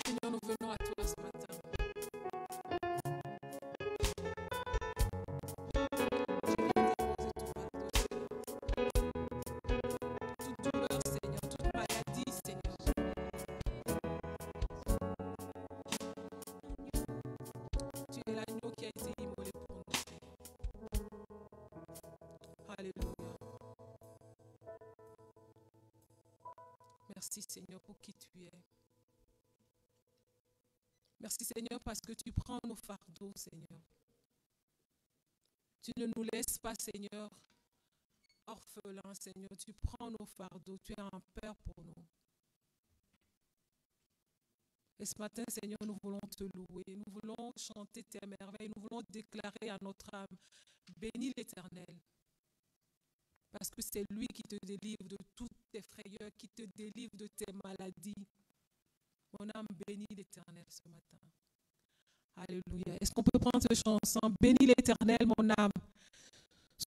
Seigneur, nous venons à toi ce matin. Toute douleur, Seigneur, toute maladie, Seigneur. Tu es l'agneau qui a été immolé pour nous. Alléluia. Merci, Seigneur, pour qui tu es. Merci, Seigneur, parce que tu prends nos fardeaux, Seigneur. Tu ne nous laisses pas, Seigneur, orphelins, Seigneur. Tu prends nos fardeaux. Tu es un Père pour nous. Et ce matin, Seigneur, nous voulons te louer. Nous voulons chanter tes merveilles. Nous voulons déclarer à notre âme, bénis l'Éternel. Parce que c'est lui qui te délivre de toutes tes frayeurs, qui te délivre de tes maladies. Mon âme bénit l'Éternel ce matin. Alléluia. Est-ce qu'on peut prendre ce chant ensemble? Bénis l'Éternel, mon âme.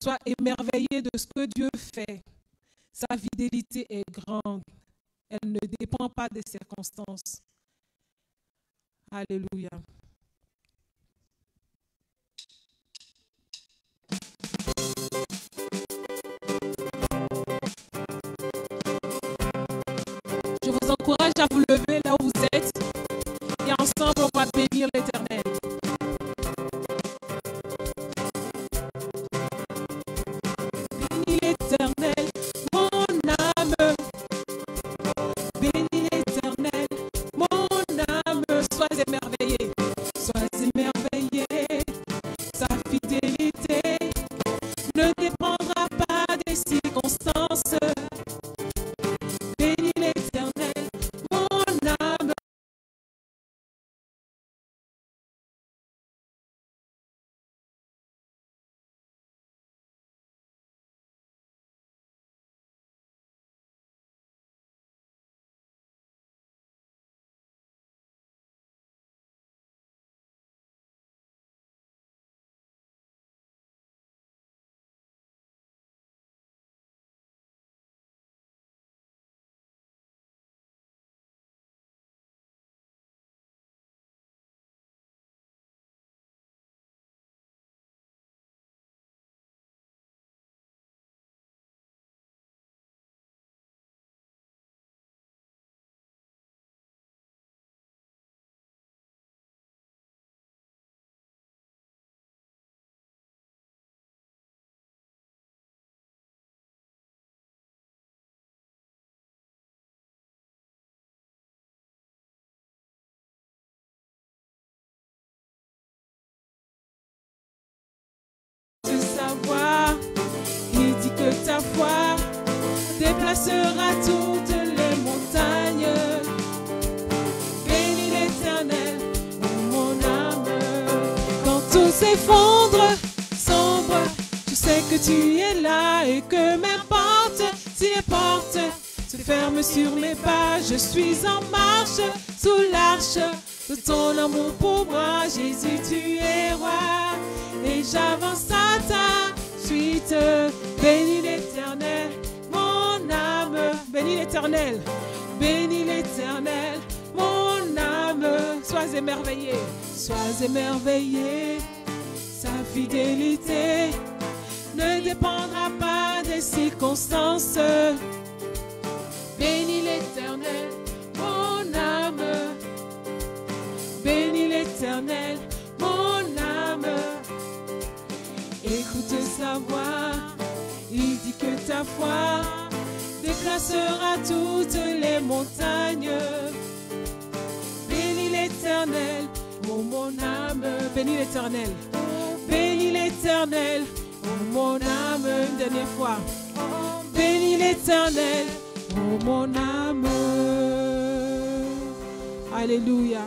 Sois émerveillé de ce que Dieu fait. Sa fidélité est grande. Elle ne dépend pas des circonstances. Alléluia. Je vous encourage à vous lever là où vous êtes et ensemble on va bénir l'Éternel. Bénis l'Éternel, mon âme. Bénis l'Éternel, mon âme. Sois émerveillé, sois émerveillé. Sa fidélité ne dépendra pas des circonstances. Bénis l'Éternel, mon âme. Savoir, il dit que ta foi déplacera toutes les montagnes. Bénis l'Éternel, mon âme. Quand tout s'effondre, sombre, tu sais que tu es là et que mes portes, si les portes se ferment sur mes pas, je suis en marche sous l'arche de ton amour pour moi. Jésus, tu es roi et j'avance à ta suite. Bénis l'Éternel, mon âme. Bénis l'Éternel, bénis l'Éternel, mon âme. Sois émerveillé, sois émerveillé. Sa fidélité ne dépendra pas des circonstances. Bénis l'Éternel, mon âme. Bénis l'Éternel, mon âme. Écoute sa voix, il dit que ta foi déclassera toutes les montagnes. Bénis l'Éternel, oh mon âme. Bénis l'Éternel, bénis l'Éternel, oh mon âme. Une dernière fois, bénis l'Éternel, oh mon âme. Alléluia.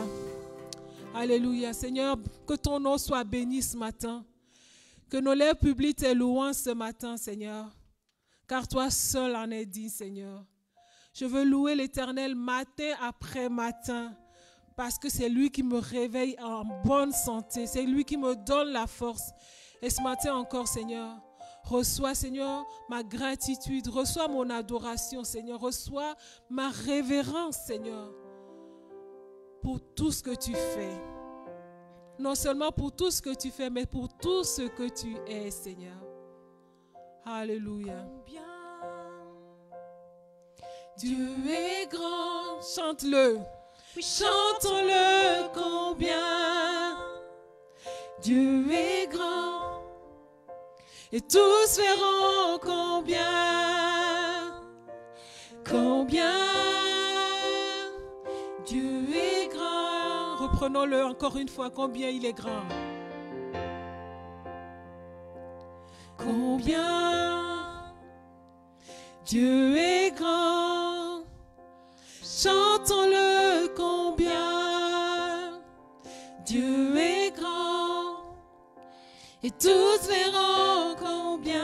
Alléluia. Seigneur, que ton nom soit béni ce matin. Que nos lèvres publient tes louanges ce matin, Seigneur. Car toi seul en es digne, Seigneur. Je veux louer l'Éternel matin après matin. Parce que c'est lui qui me réveille en bonne santé. C'est lui qui me donne la force. Et ce matin encore, Seigneur, reçois, Seigneur, ma gratitude. Reçois mon adoration, Seigneur. Reçois ma révérence, Seigneur. pour tout ce que tu fais. Non seulement pour tout ce que tu fais, mais pour tout ce que tu es, Seigneur. Alléluia. Dieu est grand. Chante-le. Oui, chantons-le combien. Dieu est grand. Et tous verront combien. Combien. Dieu est grand. Reprenons-le encore une fois. Combien il est grand. Combien Dieu est grand. Chantons-le combien. Dieu est grand. Et tous verront combien.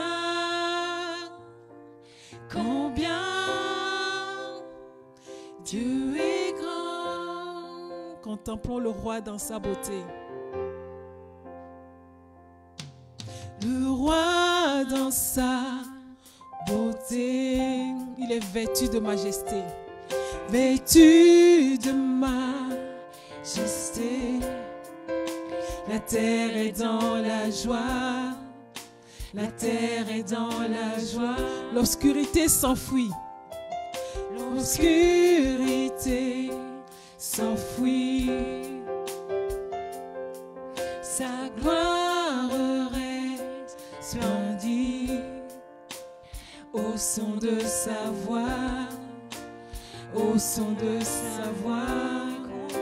Combien Dieu est grand. Contemplons le roi dans sa beauté. Le roi dans sa beauté, il est vêtu de majesté. Vêtu de majesté. La terre est dans la joie. La terre est dans la joie. L'obscurité s'enfuit. L'obscurité s'enfuit. Sa gloire reste splendide au son de sa voix. Au son de sa voix.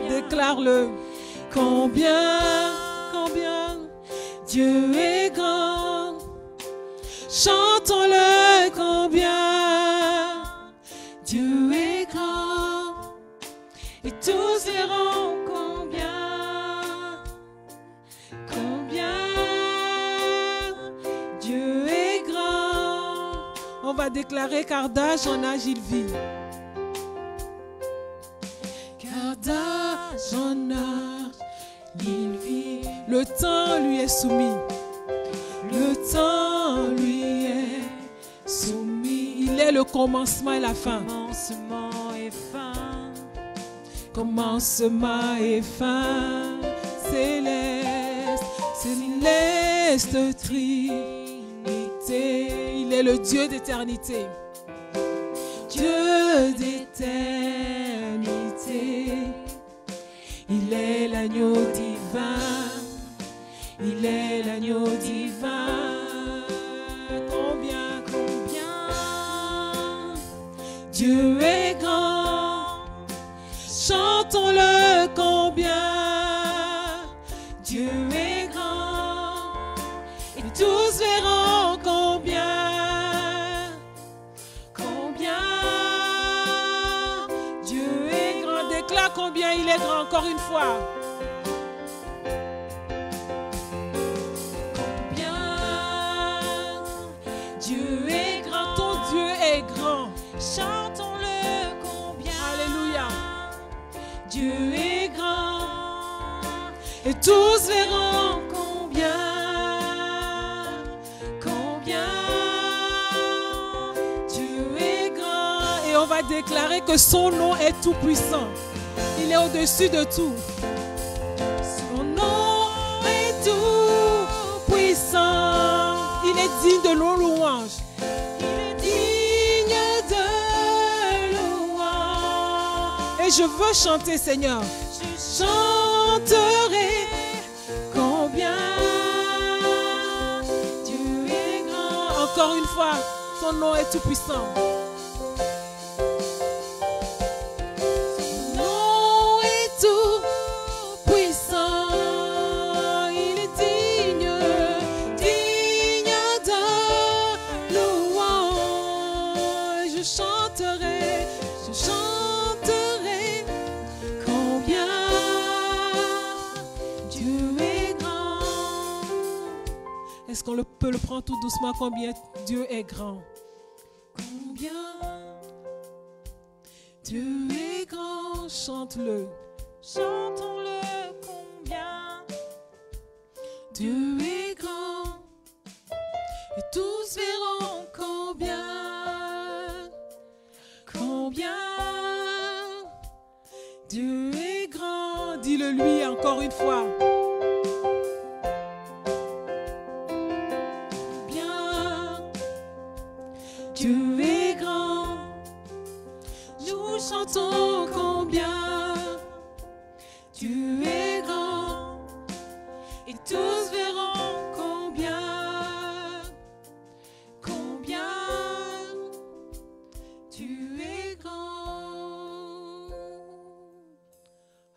Déclare-le. Combien, combien Dieu est grand. Chantons-le combien. Dieu est grand. Et tous verront combien. Combien Dieu est grand. On va déclarer car d'âge en âge il vit. Car d'âge en âge il vit. Le temps lui est soumis. Le temps lui est soumis. Il est le commencement et la fin. Commencement et fin. Commencement et fin. Céleste, céleste Trinité. Il est le Dieu d'éternité. Dieu d'éternité. Il est l'agneau divin. Il est l'agneau divin. Combien, combien Dieu est grand. Chantons-le combien. Dieu est grand. Et tous verront combien. Combien Dieu est grand. Déclare combien il est grand encore une fois. Chantons-le combien. Alléluia. Dieu est grand. Et tous verront combien. Combien Dieu est grand. Et on va déclarer que son nom est tout puissant. Il est au-dessus de tout. Son nom est tout puissant. Il est digne de nos louanges. Je veux chanter, Seigneur. Je chanterai combien Dieu est grand. Encore une fois, son nom est tout puissant. Son nom est tout puissant. Il est digne, digne de louange. Je chanterai, je chanterai. Est-ce qu'on peut le prendre tout doucement? Combien Dieu est grand? Combien Dieu est grand? Chante-le. Chantons-le combien Dieu est grand. Et tous verront combien. Combien Dieu est grand. dis-le lui encore une fois. Bien, tu es grand. Nous chantons combien tu es grand. Et tous verront combien tu es grand.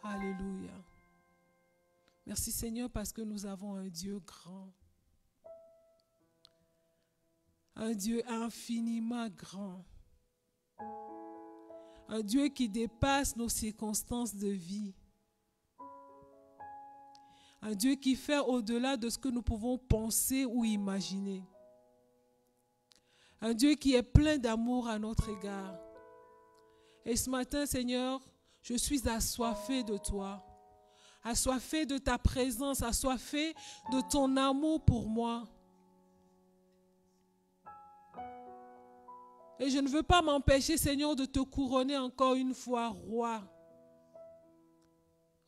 Alléluia. Merci Seigneur parce que nous avons un Dieu grand. Un Dieu infiniment grand. Un Dieu qui dépasse nos circonstances de vie. Un Dieu qui fait au-delà de ce que nous pouvons penser ou imaginer. Un Dieu qui est plein d'amour à notre égard. Et ce matin, Seigneur, je suis assoiffé de toi. Assoiffé de ta présence, assoiffé de ton amour pour moi. Et je ne veux pas m'empêcher, Seigneur, de te couronner encore une fois, roi.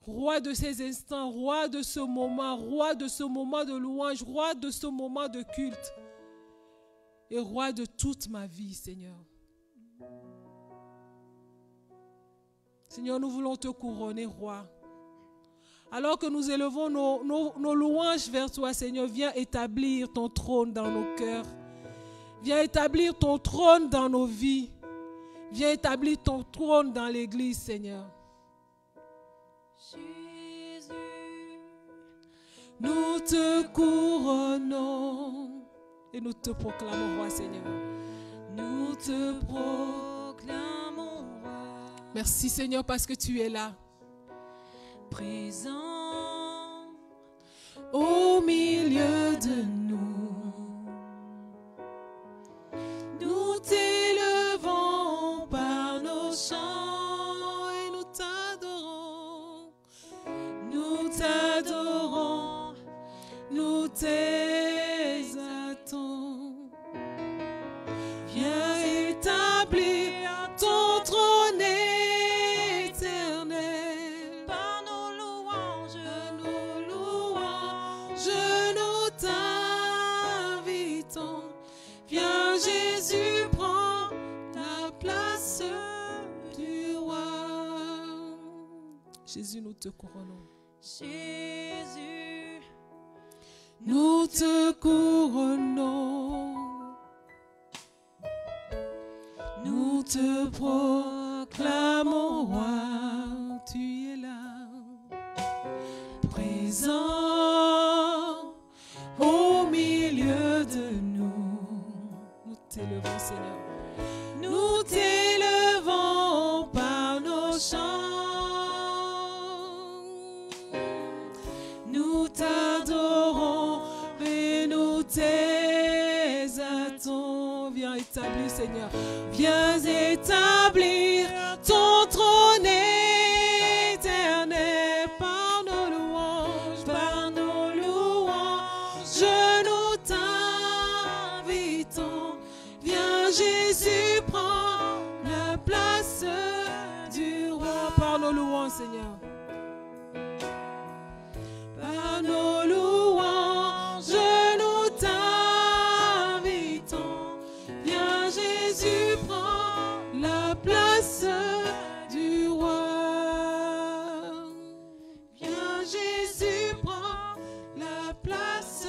Roi de ces instants, roi de ce moment de louange, roi de ce moment de culte. Et roi de toute ma vie, Seigneur. Seigneur, nous voulons te couronner, roi. Alors que nous élevons nos louanges vers toi, Seigneur, viens établir ton trône dans nos cœurs. Viens établir ton trône dans nos vies. Viens établir ton trône dans l'Église, Seigneur. Jésus, nous te couronnons et nous te proclamons, roi, Seigneur. Nous te proclamons, roi. Merci, Seigneur, parce que tu es là. Présent au milieu de nous. Nous t'élevons par nos chants et nous t'adorons. Nous t'adorons, nous t'exaltons. Viens établir ton trône éternel. Par nos louanges, nous t'invitons. Viens Jésus, prends la place du roi. Jésus, nous te couronnons. Jésus, nous te couronnons. Nous te proclamons, roi. Tu es là, présent au milieu de nous. Nous t'élevons, Seigneur. Nous t'élevons par nos chants. Nous t'adorons et nous t'exaltons. Viens établir, Seigneur. Viens établir ton trône éternel par nos louanges, nous t'invitons. Viens Jésus, prends la place du roi par nos louanges, Seigneur. Par nos louanges, nous t'invitons. Viens Jésus, prends la place du roi. Viens Jésus, prends la place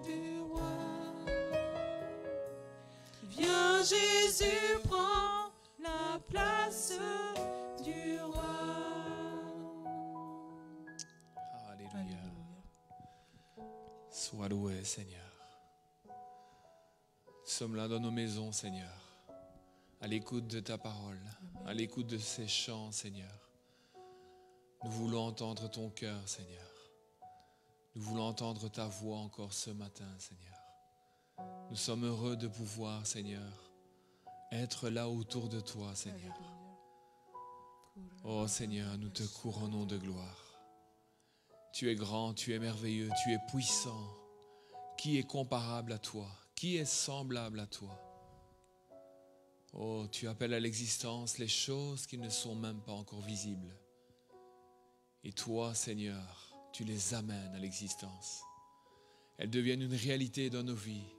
du roi. Viens Jésus, prends la place du roi. Alléluia. Sois loué, Seigneur. Nous sommes là dans nos maisons, Seigneur, à l'écoute de ta parole, à l'écoute de ces chants, Seigneur. Nous voulons entendre ton cœur, Seigneur. Nous voulons entendre ta voix encore ce matin, Seigneur. Nous sommes heureux de pouvoir, Seigneur, être là autour de toi, Seigneur. Oh Seigneur, nous te couronnons de gloire. Tu es grand, tu es merveilleux, tu es puissant. Qui est comparable à toi? Qui est semblable à toi? Oh, tu appelles à l'existence les choses qui ne sont même pas encore visibles. Et toi, Seigneur, tu les amènes à l'existence. Elles deviennent une réalité dans nos vies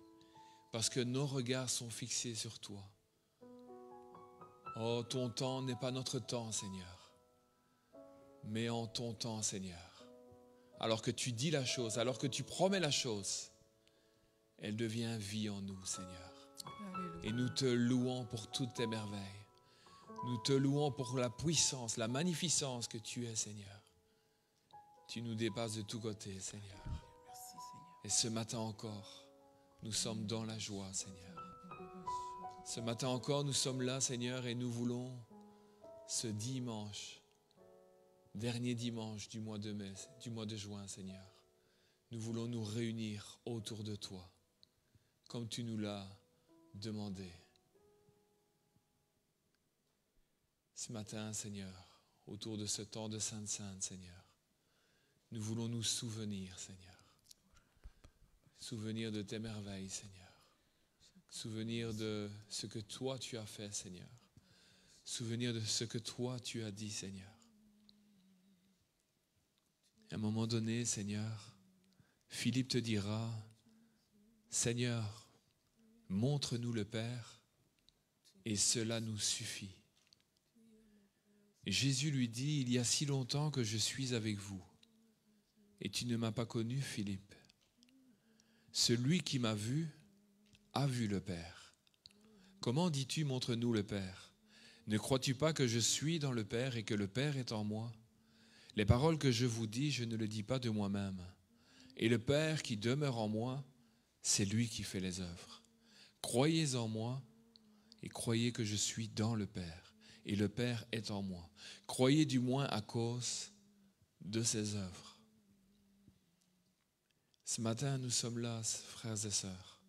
parce que nos regards sont fixés sur toi. Oh, ton temps n'est pas notre temps, Seigneur, mais en ton temps, Seigneur. Alors que tu dis la chose, alors que tu promets la chose, elle devient vie en nous, Seigneur. Alléluia. Et nous te louons pour toutes tes merveilles. Nous te louons pour la puissance, la magnificence que tu es, Seigneur. Tu nous dépasses de tous côtés, Seigneur. Merci, Seigneur. Et ce matin encore, nous sommes dans la joie, Seigneur. Ce matin encore, nous sommes là, Seigneur, et nous voulons ce dimanche, dernier dimanche du mois de mai, du mois de juin, Seigneur. Nous voulons nous réunir autour de toi, comme tu nous l'as demandé. Ce matin, Seigneur, autour de ce temps de Sainte-Sainte, Seigneur, nous voulons nous souvenir, Seigneur. Souvenir de tes merveilles, Seigneur. Souvenir de ce que toi tu as fait, Seigneur. Souvenir de ce que toi tu as dit, Seigneur. À un moment donné, Seigneur, Philippe te dira, Seigneur, montre-nous le Père, et cela nous suffit. Et Jésus lui dit, il y a si longtemps que je suis avec vous, et tu ne m'as pas connu, Philippe. Celui qui m'a vu a vu le Père. Comment dis-tu, montre-nous le Père? Ne crois-tu pas que je suis dans le Père et que le Père est en moi? Les paroles que je vous dis, je ne le dis pas de moi-même. Et le Père qui demeure en moi, c'est lui qui fait les œuvres. Croyez en moi et croyez que je suis dans le Père. Et le Père est en moi. Croyez du moins à cause de ses œuvres. Ce matin, nous sommes là, frères et sœurs.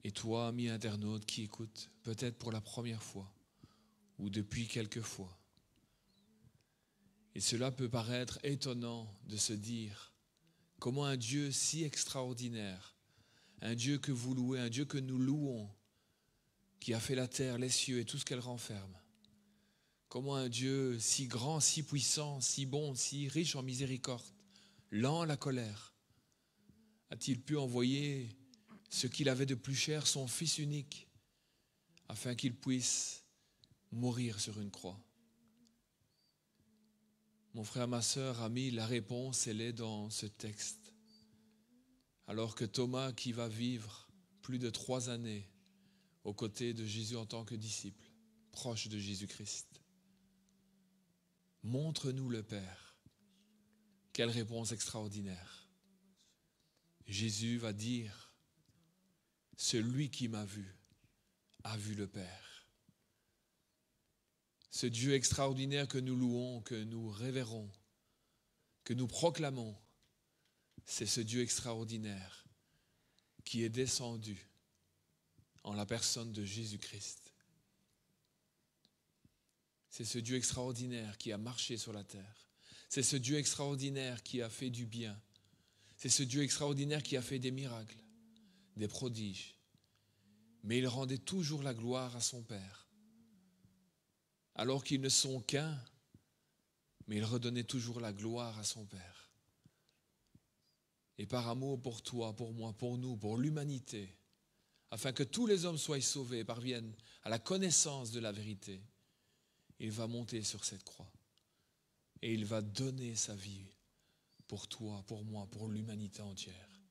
Et toi, ami internaute qui écoute, peut-être pour la première fois ou depuis quelques fois. Et cela peut paraître étonnant de se dire comment un Dieu si extraordinaire, un Dieu que vous louez, un Dieu que nous louons, qui a fait la terre, les cieux et tout ce qu'elle renferme, comment un Dieu si grand, si puissant, si bon, si riche en miséricorde, lent à la colère, a-t-il pu envoyer ce qu'il avait de plus cher, son Fils unique, afin qu'il puisse mourir sur une croix? Mon frère, ma sœur, ami, la réponse, elle est dans ce texte. Alors que Thomas, qui va vivre plus de 3 années aux côtés de Jésus en tant que disciple, proche de Jésus-Christ, montre-nous le Père. Quelle réponse extraordinaire. Jésus va dire, celui qui m'a vu a vu le Père. Ce Dieu extraordinaire que nous louons, que nous révérons, que nous proclamons, c'est ce Dieu extraordinaire qui est descendu en la personne de Jésus-Christ. C'est ce Dieu extraordinaire qui a marché sur la terre. C'est ce Dieu extraordinaire qui a fait du bien. C'est ce Dieu extraordinaire qui a fait des miracles, des prodiges. Mais il rendait toujours la gloire à son Père. Alors qu'ils ne sont qu'un, mais il redonnait toujours la gloire à son Père. Et par amour pour toi, pour moi, pour nous, pour l'humanité, afin que tous les hommes soient sauvés et parviennent à la connaissance de la vérité, il va monter sur cette croix et il va donner sa vie pour toi, pour moi, pour l'humanité entière.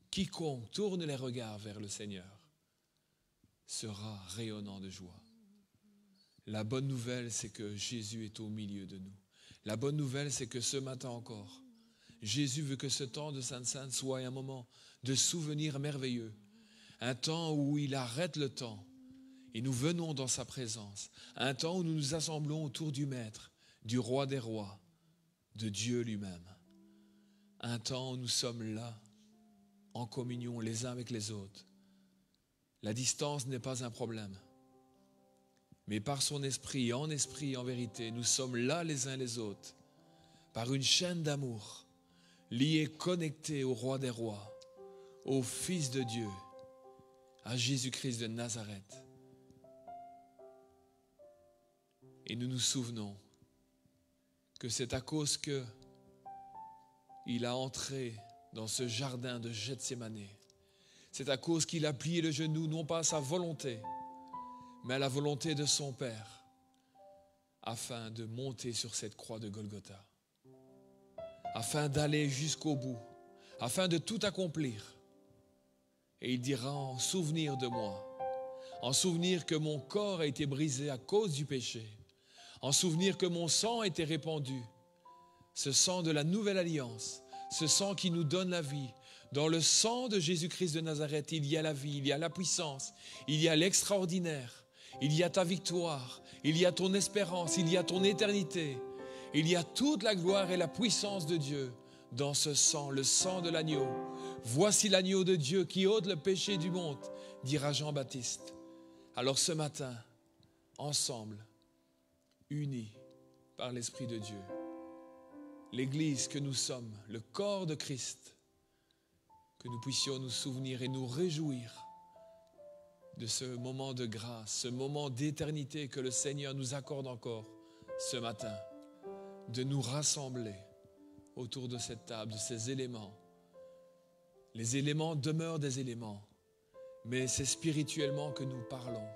Quiconque tourne les regards vers le Seigneur sera rayonnant de joie. La bonne nouvelle, c'est que Jésus est au milieu de nous. La bonne nouvelle, c'est que ce matin encore, Jésus veut que ce temps de Sainte-Sainte soit un moment de souvenir merveilleux. Un temps où il arrête le temps et nous venons dans sa présence. Un temps où nous nous assemblons autour du Maître, du Roi des Rois, de Dieu lui-même. Un temps où nous sommes là, en communion les uns avec les autres. La distance n'est pas un problème. Mais par son esprit, en vérité, nous sommes là les uns les autres, par une chaîne d'amour, liés, connectés au Roi des Rois, au Fils de Dieu, à Jésus-Christ de Nazareth. Et nous nous souvenons que c'est à cause que il a entré dans ce jardin de Gethsémane. C'est à cause qu'il a plié le genou, non pas à sa volonté, mais à la volonté de son Père, afin de monter sur cette croix de Golgotha, afin d'aller jusqu'au bout, afin de tout accomplir. Et il dira en souvenir de moi, en souvenir que mon corps a été brisé à cause du péché, en souvenir que mon sang a été répandu, ce sang de la nouvelle alliance, ce sang qui nous donne la vie. Dans le sang de Jésus-Christ de Nazareth, il y a la vie, il y a la puissance, il y a l'extraordinaire, il y a ta victoire, il y a ton espérance, il y a ton éternité, il y a toute la gloire et la puissance de Dieu dans ce sang, le sang de l'agneau. Voici l'agneau de Dieu qui ôte le péché du monde, dira Jean-Baptiste. Alors ce matin, ensemble, unis par l'Esprit de Dieu, l'Église que nous sommes, le corps de Christ, que nous puissions nous souvenir et nous réjouir de ce moment de grâce, ce moment d'éternité que le Seigneur nous accorde encore ce matin, de nous rassembler autour de cette table, de ces éléments. Les éléments demeurent des éléments, mais c'est spirituellement que nous parlons.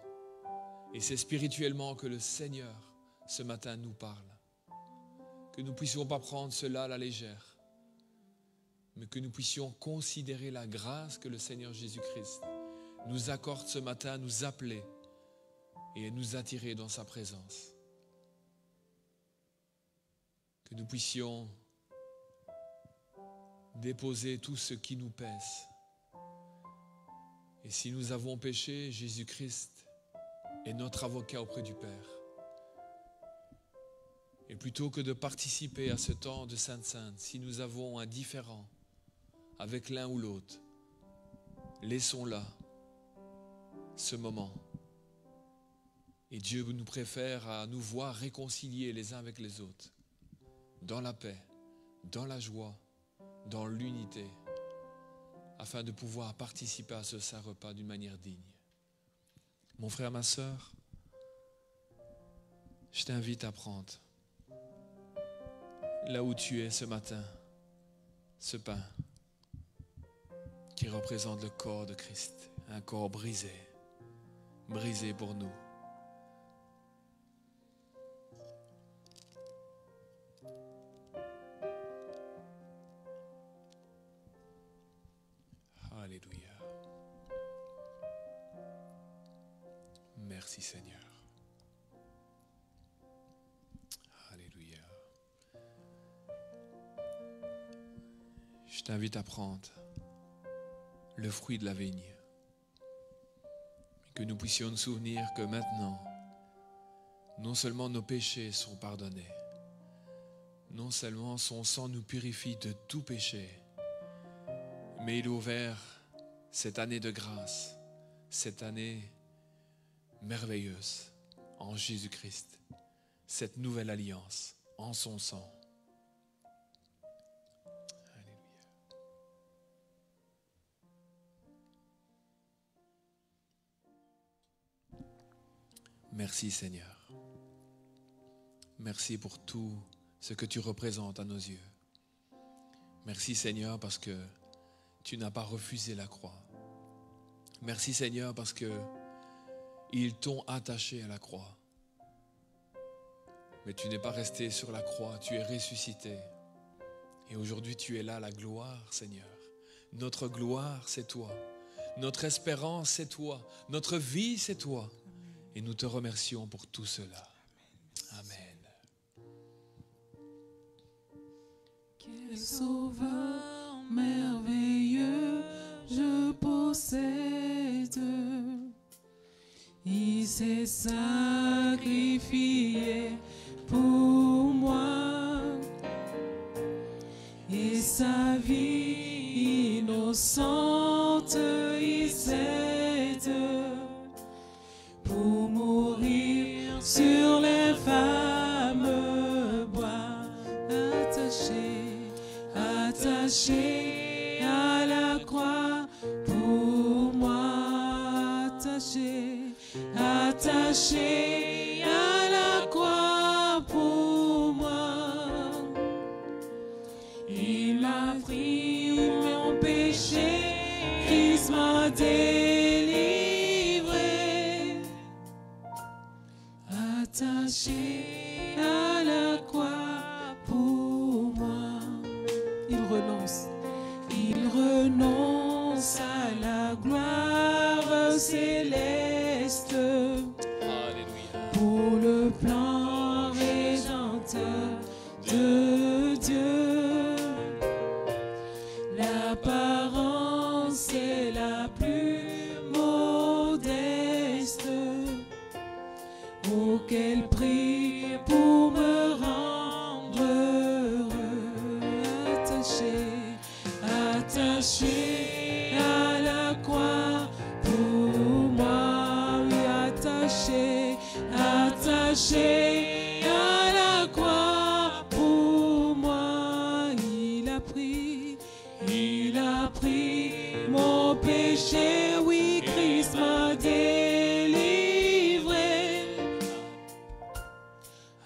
Et c'est spirituellement que le Seigneur, ce matin, nous parle. Que nous ne puissions pas prendre cela à la légère, mais que nous puissions considérer la grâce que le Seigneur Jésus-Christ nous accorde ce matin, nous appeler et nous attirer dans sa présence. Que nous puissions déposer tout ce qui nous pèse. Et si nous avons péché, Jésus-Christ est notre avocat auprès du Père. Et plutôt que de participer à ce temps de Sainte-Sainte, si nous avons un différend avec l'un ou l'autre, laissons là ce moment. Et Dieu nous préfère à nous voir réconciliés les uns avec les autres, dans la paix, dans la joie, dans l'unité, afin de pouvoir participer à ce saint repas d'une manière digne. Mon frère, ma sœur, je t'invite à prendre, là où tu es ce matin, ce pain qui représente le corps de Christ, un corps brisé, brisé pour nous. Alléluia. Merci Seigneur. Alléluia. Je t'invite à prendre le fruit de la vigne. Que nous puissions nous souvenir que maintenant, non seulement nos péchés sont pardonnés, non seulement son sang nous purifie de tout péché, mais il a ouvert cette année de grâce, cette année merveilleuse en Jésus-Christ, cette nouvelle alliance en son sang. Merci Seigneur. Merci pour tout ce que tu représentes à nos yeux. Merci Seigneur parce que tu n'as pas refusé la croix. Merci Seigneur parce que ils t'ont attaché à la croix. Mais tu n'es pas resté sur la croix, tu es ressuscité. Et aujourd'hui tu es là, la gloire Seigneur. Notre gloire c'est toi. Notre espérance c'est toi. Notre vie c'est toi. Et nous te remercions pour tout cela. Amen. Quel sauveur merveilleux je possède. Il s'est sacrifié pour moi. Et sa vie innocente il cède. Pour mourir sur les fameux bois, attaché à la croix, pour moi, attaché à la croix, pour moi, pris mon péché, Christ m'a délivré. Attaché à la croix pour moi. Il renonce à la gloire céleste. Alléluia. Pour le plan rédempteur de Dieu. L'apparence est la plus modeste. Auquel prix pour me rendre heureux. Attaché à la croix pour moi. Oui, attaché à la croix pour moi. Il a pris mon péché. Oui, Christ m'a délivré.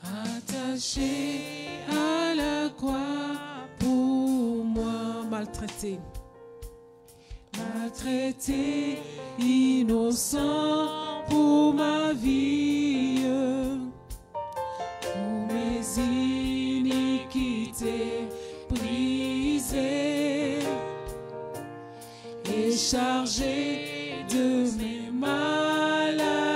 Attaché à la croix pour moi. Maltraité, innocent pour ma vie. Pour mes iniquités brisées et chargé de mes maladies.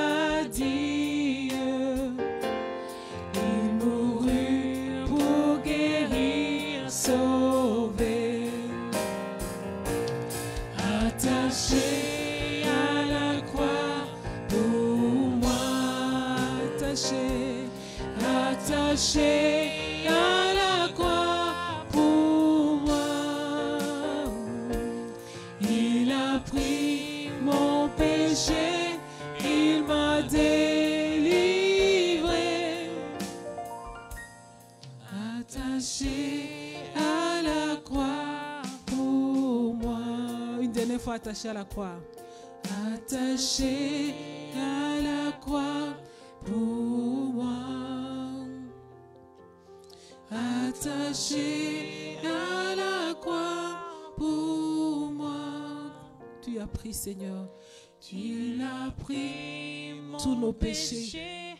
Il mourut pour guérir, sauver. Attaché à la croix pour moi. Attaché à la croix pour moi. Il a pris mon péché, il m'a délivré. Attaché à la croix pour moi. Une dernière fois, attaché à la croix. Attaché à la croix pour moi. Attaché à la croix pour moi. Tu as pris, Seigneur. Tu as pris tous nos péchés.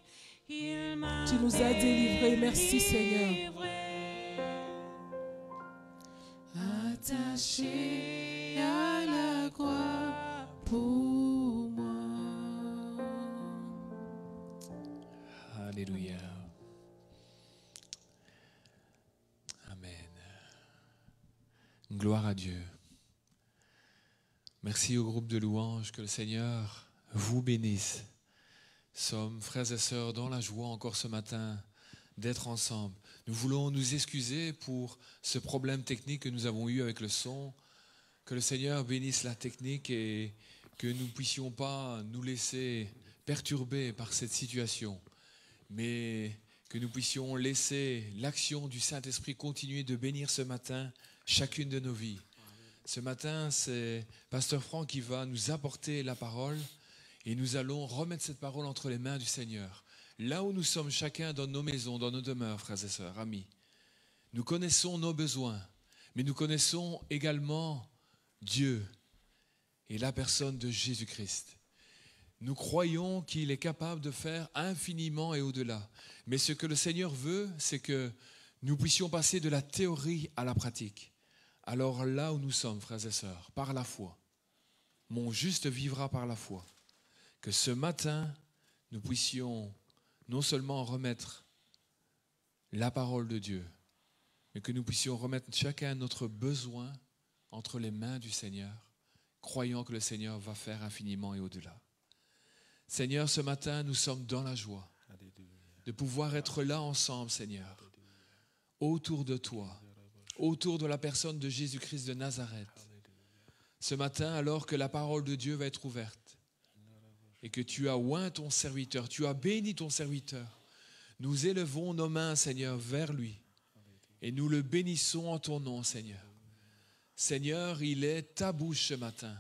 Tu nous as délivrés. Merci, Seigneur. Attaché à la croix pour moi. Alléluia. Amen. Gloire à Dieu. Merci au groupe de louanges, que le Seigneur vous bénisse. Sommes frères et sœurs dans la joie encore ce matin d'être ensemble. Nous voulons nous excuser pour ce problème technique que nous avons eu avec le son. Que le Seigneur bénisse la technique et que nous ne puissions pas nous laisser perturber par cette situation, mais que nous puissions laisser l'action du Saint-Esprit continuer de bénir ce matin chacune de nos vies. Ce matin, c'est Pasteur Franck qui va nous apporter la parole et nous allons remettre cette parole entre les mains du Seigneur. Là où nous sommes chacun dans nos maisons, dans nos demeures, frères et sœurs, amis, nous connaissons nos besoins, mais nous connaissons également Dieu et la personne de Jésus-Christ. Nous croyons qu'il est capable de faire infiniment et au-delà. Mais ce que le Seigneur veut, c'est que nous puissions passer de la théorie à la pratique. Alors là où nous sommes, frères et sœurs, par la foi, mon juste vivra par la foi, que ce matin, nous puissions non seulement remettre la parole de Dieu, mais que nous puissions remettre chacun notre besoin entre les mains du Seigneur, croyant que le Seigneur va faire infiniment et au-delà. Seigneur, ce matin, nous sommes dans la joie de pouvoir être là ensemble, Seigneur, autour de toi, autour de la personne de Jésus-Christ de Nazareth. Ce matin, alors que la parole de Dieu va être ouverte et que tu as oint ton serviteur, tu as béni ton serviteur, nous élevons nos mains, Seigneur, vers lui et nous le bénissons en ton nom, Seigneur. Seigneur, il est ta bouche ce matin.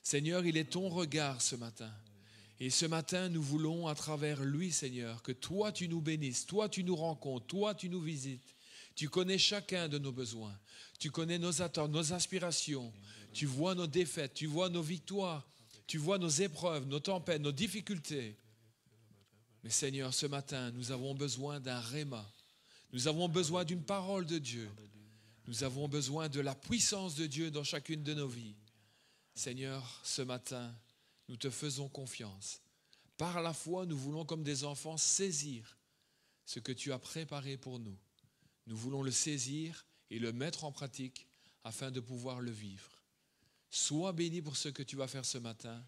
Seigneur, il est ton regard ce matin. Et ce matin, nous voulons à travers lui, Seigneur, que toi tu nous bénisses, toi tu nous rencontres, toi tu nous visites, Tu connais chacun de nos besoins. Tu connais nos attentes, nos aspirations. Tu vois nos défaites, tu vois nos victoires. Tu vois nos épreuves, nos tempêtes, nos difficultés. Mais Seigneur, ce matin, nous avons besoin d'un réma. Nous avons besoin d'une parole de Dieu. Nous avons besoin de la puissance de Dieu dans chacune de nos vies. Seigneur, ce matin, nous te faisons confiance. Par la foi, nous voulons comme des enfants saisir ce que tu as préparé pour nous. Nous voulons le saisir et le mettre en pratique afin de pouvoir le vivre. Sois béni pour ce que tu vas faire ce matin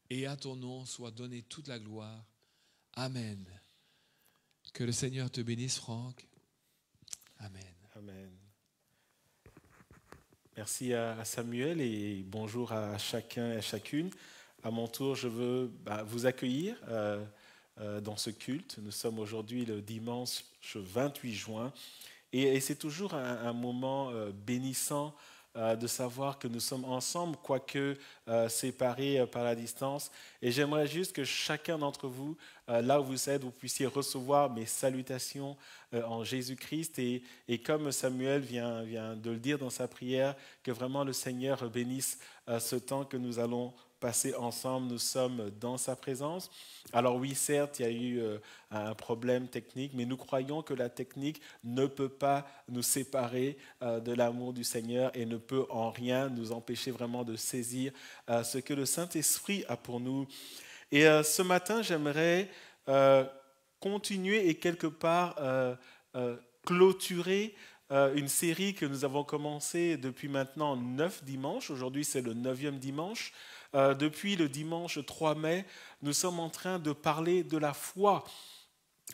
et à ton nom soit donnée toute la gloire. Amen. Que le Seigneur te bénisse, Franck. Amen. Amen. Merci à Samuel et bonjour à chacun et à chacune. À mon tour, je veux vous accueillir dans ce culte. Nous sommes aujourd'hui le dimanche 28 juin et c'est toujours un moment bénissant de savoir que nous sommes ensemble, quoique séparés par la distance. Et j'aimerais juste que chacun d'entre vous, là où vous êtes, vous puissiez recevoir mes salutations en Jésus-Christ. Et comme Samuel vient de le dire dans sa prière, que vraiment le Seigneur bénisse ce temps que nous allons passer ensemble. Nous sommes dans sa présence. Alors oui, certes, il y a eu un problème technique, mais nous croyons que la technique ne peut pas nous séparer de l'amour du Seigneur et ne peut en rien nous empêcher vraiment de saisir ce que le Saint-Esprit a pour nous. Et ce matin, j'aimerais continuer et quelque part clôturer une série que nous avons commencée depuis maintenant 9 dimanches. Aujourd'hui, c'est le 9e dimanche. Depuis le dimanche 3 mai, nous sommes en train de parler de la foi.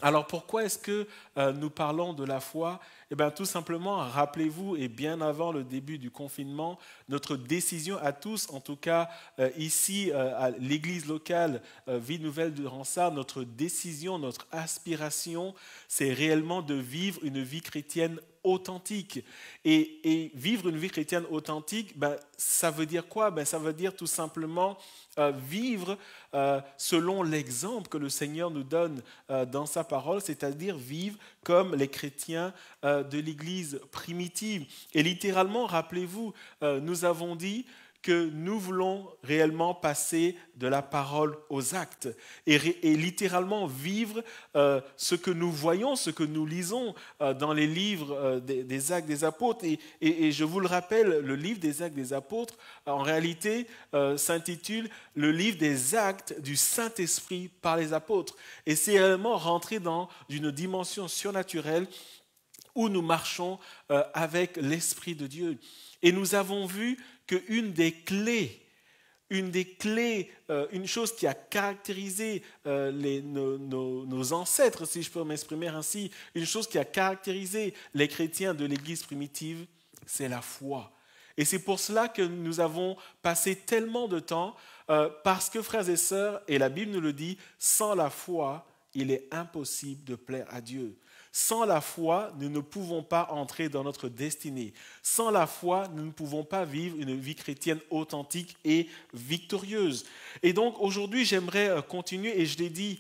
Alors pourquoi est-ce que nous parlons de la foi ? Eh bien tout simplement, rappelez-vous, et bien avant le début du confinement, notre décision à tous, en tout cas ici à l'église locale Vie Nouvelle de Ronsard, notre décision, notre aspiration, c'est réellement de vivre une vie chrétienne authentique. Et vivre une vie chrétienne authentique, ça veut dire quoi ? Ça veut dire tout simplement vivre selon l'exemple que le Seigneur nous donne dans sa parole, c'est-à-dire vivre comme les chrétiens de l'Église primitive. Et littéralement, rappelez-vous, nous avons dit que nous voulons réellement passer de la parole aux actes et littéralement vivre ce que nous voyons, ce que nous lisons dans les livres des Actes des Apôtres. Et je vous le rappelle, le livre des Actes des Apôtres, en réalité, s'intitule « Le livre des actes du Saint-Esprit par les apôtres ». Et c'est réellement rentrer dans une dimension surnaturelle où nous marchons avec l'Esprit de Dieu. Et nous avons vu qu'une des clés, une chose qui a caractérisé nos ancêtres, si je peux m'exprimer ainsi, une chose qui a caractérisé les chrétiens de l'Église primitive, c'est la foi. Et c'est pour cela que nous avons passé tellement de temps, parce que frères et sœurs, et la Bible nous le dit, sans la foi, il est impossible de plaire à Dieu. Sans la foi, nous ne pouvons pas entrer dans notre destinée. Sans la foi, nous ne pouvons pas vivre une vie chrétienne authentique et victorieuse. Et donc aujourd'hui, j'aimerais continuer, et je l'ai dit,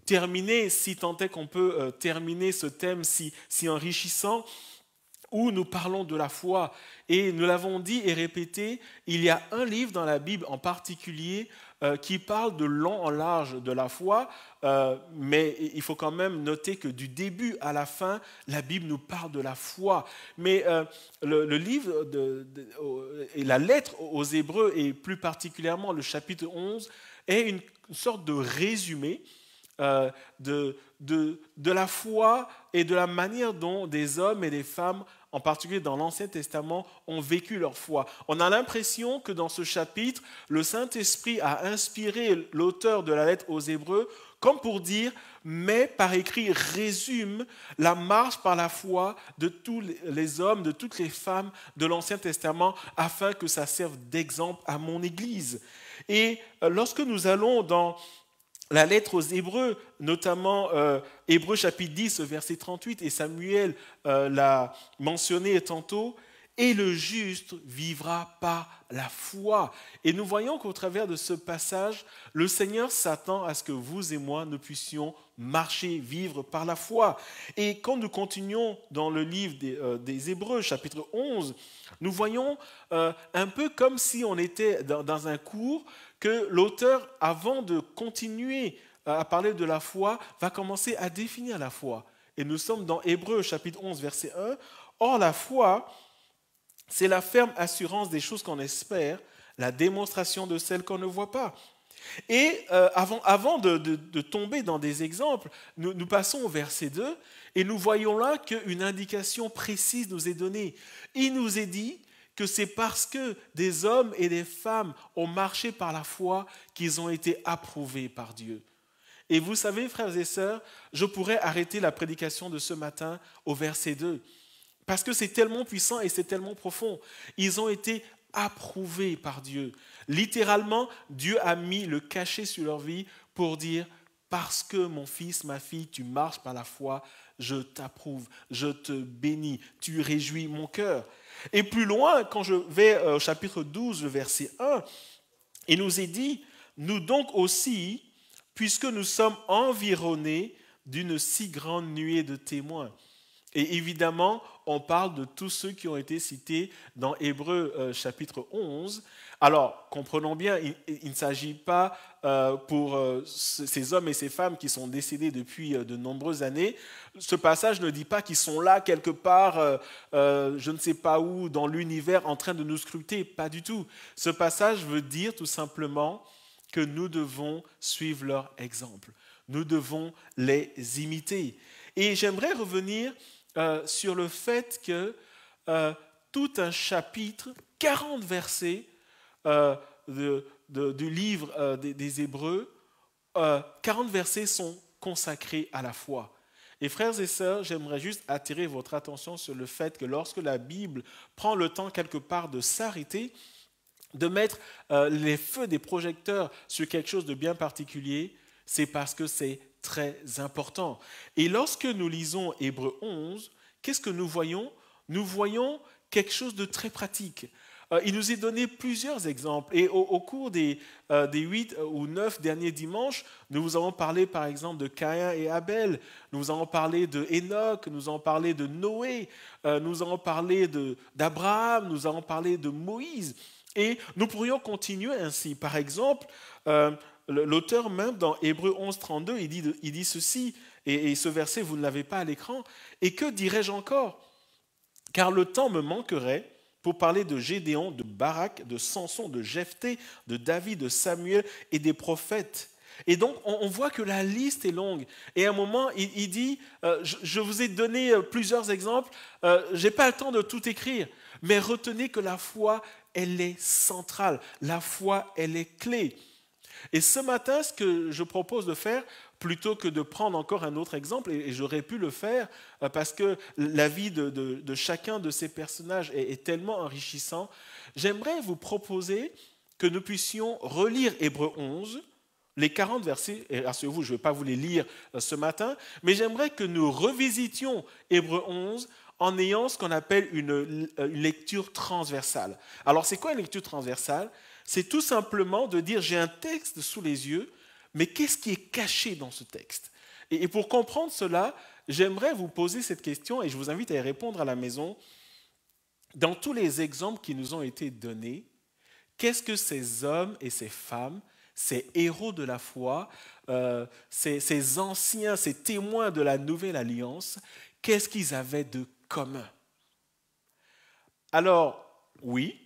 terminer, si tant est qu'on peut terminer ce thème si enrichissant, où nous parlons de la foi. Et nous l'avons dit et répété, il y a un livre dans la Bible en particulier qui parle de long en large de la foi, mais il faut quand même noter que du début à la fin, la Bible nous parle de la foi. Mais le livre et la lettre aux Hébreux, et plus particulièrement le chapitre 11, est une sorte de résumé de la foi et de la manière dont des hommes et des femmes, en particulier dans l'Ancien Testament, ont vécu leur foi. On a l'impression que dans ce chapitre, le Saint-Esprit a inspiré l'auteur de la lettre aux Hébreux comme pour dire, mais par écrit résume la marche par la foi de tous les hommes, de toutes les femmes de l'Ancien Testament, afin que ça serve d'exemple à mon Église. Et lorsque nous allons dans la lettre aux Hébreux, notamment Hébreux chapitre 10, verset 38, et Samuel l'a mentionné tantôt, « Et le juste vivra par la foi ». Et nous voyons qu'au travers de ce passage, le Seigneur s'attend à ce que vous et moi, nous puissions marcher, vivre par la foi. Et quand nous continuons dans le livre des Hébreux, chapitre 11, nous voyons un peu comme si on était dans un cours, que l'auteur, avant de continuer à parler de la foi, va commencer à définir la foi. Et nous sommes dans Hébreux, chapitre 11, verset 1. « Or, la foi, c'est la ferme assurance des choses qu'on espère, la démonstration de celles qu'on ne voit pas. » Et avant de tomber dans des exemples, nous passons au verset 2 et nous voyons là qu'une indication précise nous est donnée. Il nous est dit que c'est parce que des hommes et des femmes ont marché par la foi qu'ils ont été approuvés par Dieu. Et vous savez, frères et sœurs, je pourrais arrêter la prédication de ce matin au verset 2, parce que c'est tellement puissant et c'est tellement profond. Ils ont été approuvés par Dieu. Littéralement, Dieu a mis le cachet sur leur vie pour dire « Parce que mon fils, ma fille, tu marches par la foi, je t'approuve, je te bénis, tu réjouis mon cœur. » Et plus loin, quand je vais au chapitre 12, le verset 1, il nous est dit « Nous donc aussi, puisque nous sommes environnés d'une si grande nuée de témoins. » Et évidemment, on parle de tous ceux qui ont été cités dans Hébreux chapitre 11. Alors, comprenons bien, il ne s'agit pas pour ces hommes et ces femmes qui sont décédés depuis de nombreuses années. Ce passage ne dit pas qu'ils sont là quelque part, je ne sais pas où, dans l'univers, en train de nous scruter. Pas du tout. Ce passage veut dire tout simplement que nous devons suivre leur exemple. Nous devons les imiter. Et j'aimerais revenir sur le fait que tout un chapitre, 40 versets du livre des Hébreux, 40 versets sont consacrés à la foi. Et frères et sœurs, j'aimerais juste attirer votre attention sur le fait que lorsque la Bible prend le temps quelque part de s'arrêter, de mettre les feux des projecteurs sur quelque chose de bien particulier, c'est parce que c'est très important. Et lorsque nous lisons Hébreux 11, qu'est-ce que nous voyons ? Nous voyons quelque chose de très pratique. Il nous est donné plusieurs exemples. Et au cours des 8 ou 9 derniers dimanches, nous vous avons parlé par exemple de Caïn et Abel, nous vous avons parlé de Enoch, nous avons parlé de Noé, nous avons parlé d'Abraham, nous avons parlé de Moïse. Et nous pourrions continuer ainsi. Par exemple, l'auteur même dans Hébreux 11, 32, il dit ceci, et ce verset, vous ne l'avez pas à l'écran. « Et que dirais-je encore ? Car le temps me manquerait pour parler de Gédéon, de Barak, de Samson, de Jephthé, de David, de Samuel et des prophètes. » Et donc, on voit que la liste est longue. Et à un moment, il dit, je vous ai donné plusieurs exemples, je n'ai pas le temps de tout écrire, mais retenez que la foi, elle est centrale. La foi, elle est clé. Et ce matin, ce que je propose de faire, plutôt que de prendre encore un autre exemple, et j'aurais pu le faire, parce que la vie de chacun de ces personnages est tellement enrichissant, j'aimerais vous proposer que nous puissions relire Hébreux 11, les 40 versets, et rassurez-vous, je ne vais pas vous les lire ce matin, mais j'aimerais que nous revisitions Hébreux 11 en ayant ce qu'on appelle une lecture transversale. Alors, c'est quoi une lecture transversale ? C'est tout simplement de dire, j'ai un texte sous les yeux, mais qu'est-ce qui est caché dans ce texte ? Et pour comprendre cela, j'aimerais vous poser cette question, et je vous invite à y répondre à la maison. Dans tous les exemples qui nous ont été donnés, qu'est-ce que ces hommes et ces femmes, ces héros de la foi, ces anciens, ces témoins de la nouvelle alliance, qu'est-ce qu'ils avaient de commun ? Alors, oui,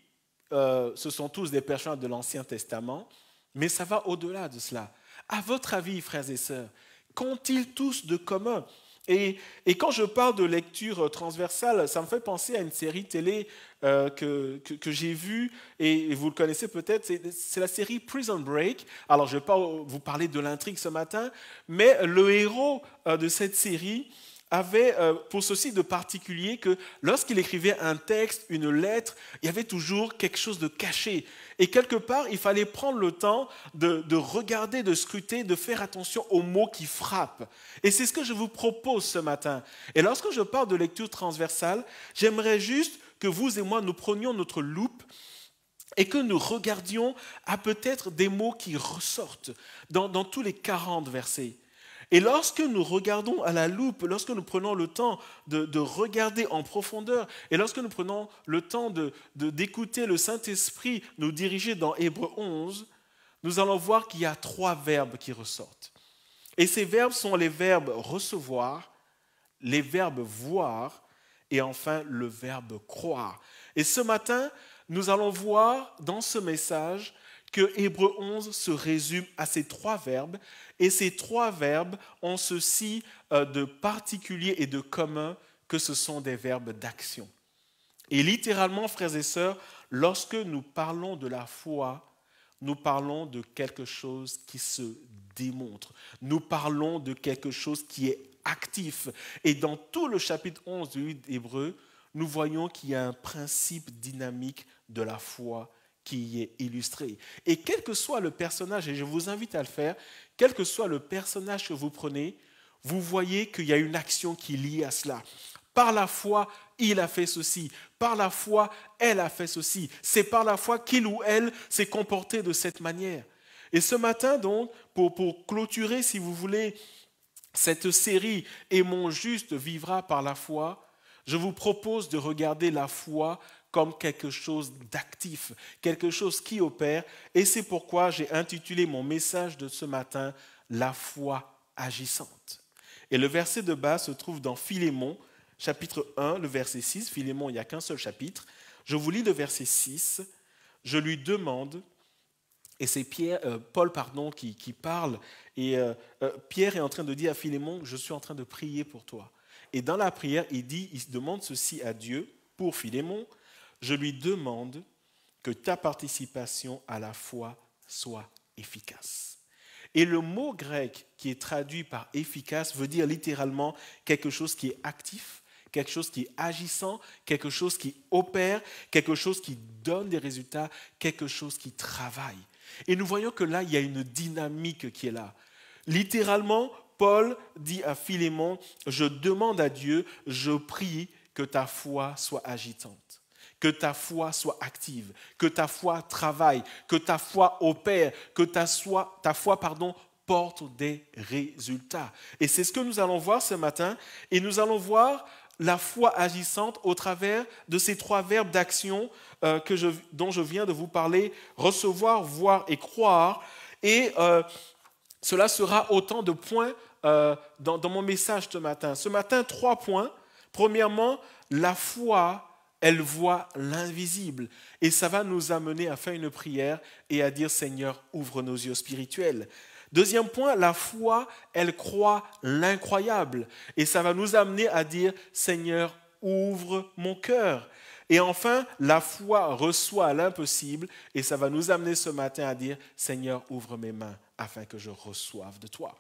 ce sont tous des personnages de l'Ancien Testament, mais ça va au-delà de cela. À votre avis, frères et sœurs, qu'ont-ils tous de commun ? Et quand je parle de lecture transversale, ça me fait penser à une série télé que j'ai vue, et vous le connaissez peut-être, c'est la série Prison Break. Alors, je ne vais pas vous parler de l'intrigue ce matin, mais le héros de cette série avait pour ceci de particulier que lorsqu'il écrivait un texte, une lettre, il y avait toujours quelque chose de caché. Et quelque part, il fallait prendre le temps de regarder, de scruter, de faire attention aux mots qui frappent. Et c'est ce que je vous propose ce matin. Et lorsque je parle de lecture transversale, j'aimerais juste que vous et moi, nous prenions notre loupe et que nous regardions à peut-être des mots qui ressortent dans tous les 40 versets. Et lorsque nous regardons à la loupe, lorsque nous prenons le temps de regarder en profondeur, et lorsque nous prenons le temps d'écouter le Saint-Esprit nous diriger dans Hébreux 11, nous allons voir qu'il y a 3 verbes qui ressortent. Et ces verbes sont les verbes recevoir, les verbes voir, et enfin le verbe croire. Et ce matin, nous allons voir dans ce message que Hébreux 11 se résume à ces 3 verbes, et ces 3 verbes ont ceci de particulier et de commun que ce sont des verbes d'action. Et littéralement, frères et sœurs, lorsque nous parlons de la foi, nous parlons de quelque chose qui se démontre. Nous parlons de quelque chose qui est actif. Et dans tout le chapitre 11 du livre d'Hébreux, nous voyons qu'il y a un principe dynamique de la foi qui y est illustré. Et quel que soit le personnage, et je vous invite à le faire, quel que soit le personnage que vous prenez, vous voyez qu'il y a une action qui est liée à cela. Par la foi, il a fait ceci. Par la foi, elle a fait ceci. C'est par la foi qu'il ou elle s'est comporté de cette manière. Et ce matin, donc, pour clôturer, si vous voulez, cette série « Et mon juste vivra par la foi », je vous propose de regarder la foi comme quelque chose d'actif, quelque chose qui opère. Et c'est pourquoi j'ai intitulé mon message de ce matin « La foi agissante ». Et le verset de base se trouve dans Philémon, chapitre 1, le verset 6. Philémon, il n'y a qu'un seul chapitre. Je vous lis le verset 6. Je lui demande, et c'est Paul qui parle, et Pierre est en train de dire à Philémon, je suis en train de prier pour toi. Et dans la prière, il demande ceci à Dieu, pour Philémon, je lui demande que ta participation à la foi soit efficace. Et le mot grec qui est traduit par efficace veut dire littéralement quelque chose qui est actif, quelque chose qui est agissant, quelque chose qui opère, quelque chose qui donne des résultats, quelque chose qui travaille. Et nous voyons que là, il y a une dynamique qui est là. Littéralement, Paul dit à Philémon, je demande à Dieu, je prie que ta foi soit agitante, que ta foi soit active, que ta foi travaille, que ta foi opère, que ta foi porte des résultats. Et c'est ce que nous allons voir ce matin, et nous allons voir la foi agissante au travers de ces 3 verbes d'action dont je viens de vous parler, recevoir, voir et croire. Et cela sera autant de points dans mon message ce matin. Ce matin, 3 points. Premièrement, la foi, elle voit l'invisible. Et ça va nous amener à faire une prière et à dire, Seigneur, ouvre nos yeux spirituels. Deuxième point, la foi, elle croit l'incroyable. Et ça va nous amener à dire, Seigneur, ouvre mon cœur. Et enfin, la foi reçoit l'impossible. Et ça va nous amener ce matin à dire, Seigneur, ouvre mes mains afin que je reçoive de toi.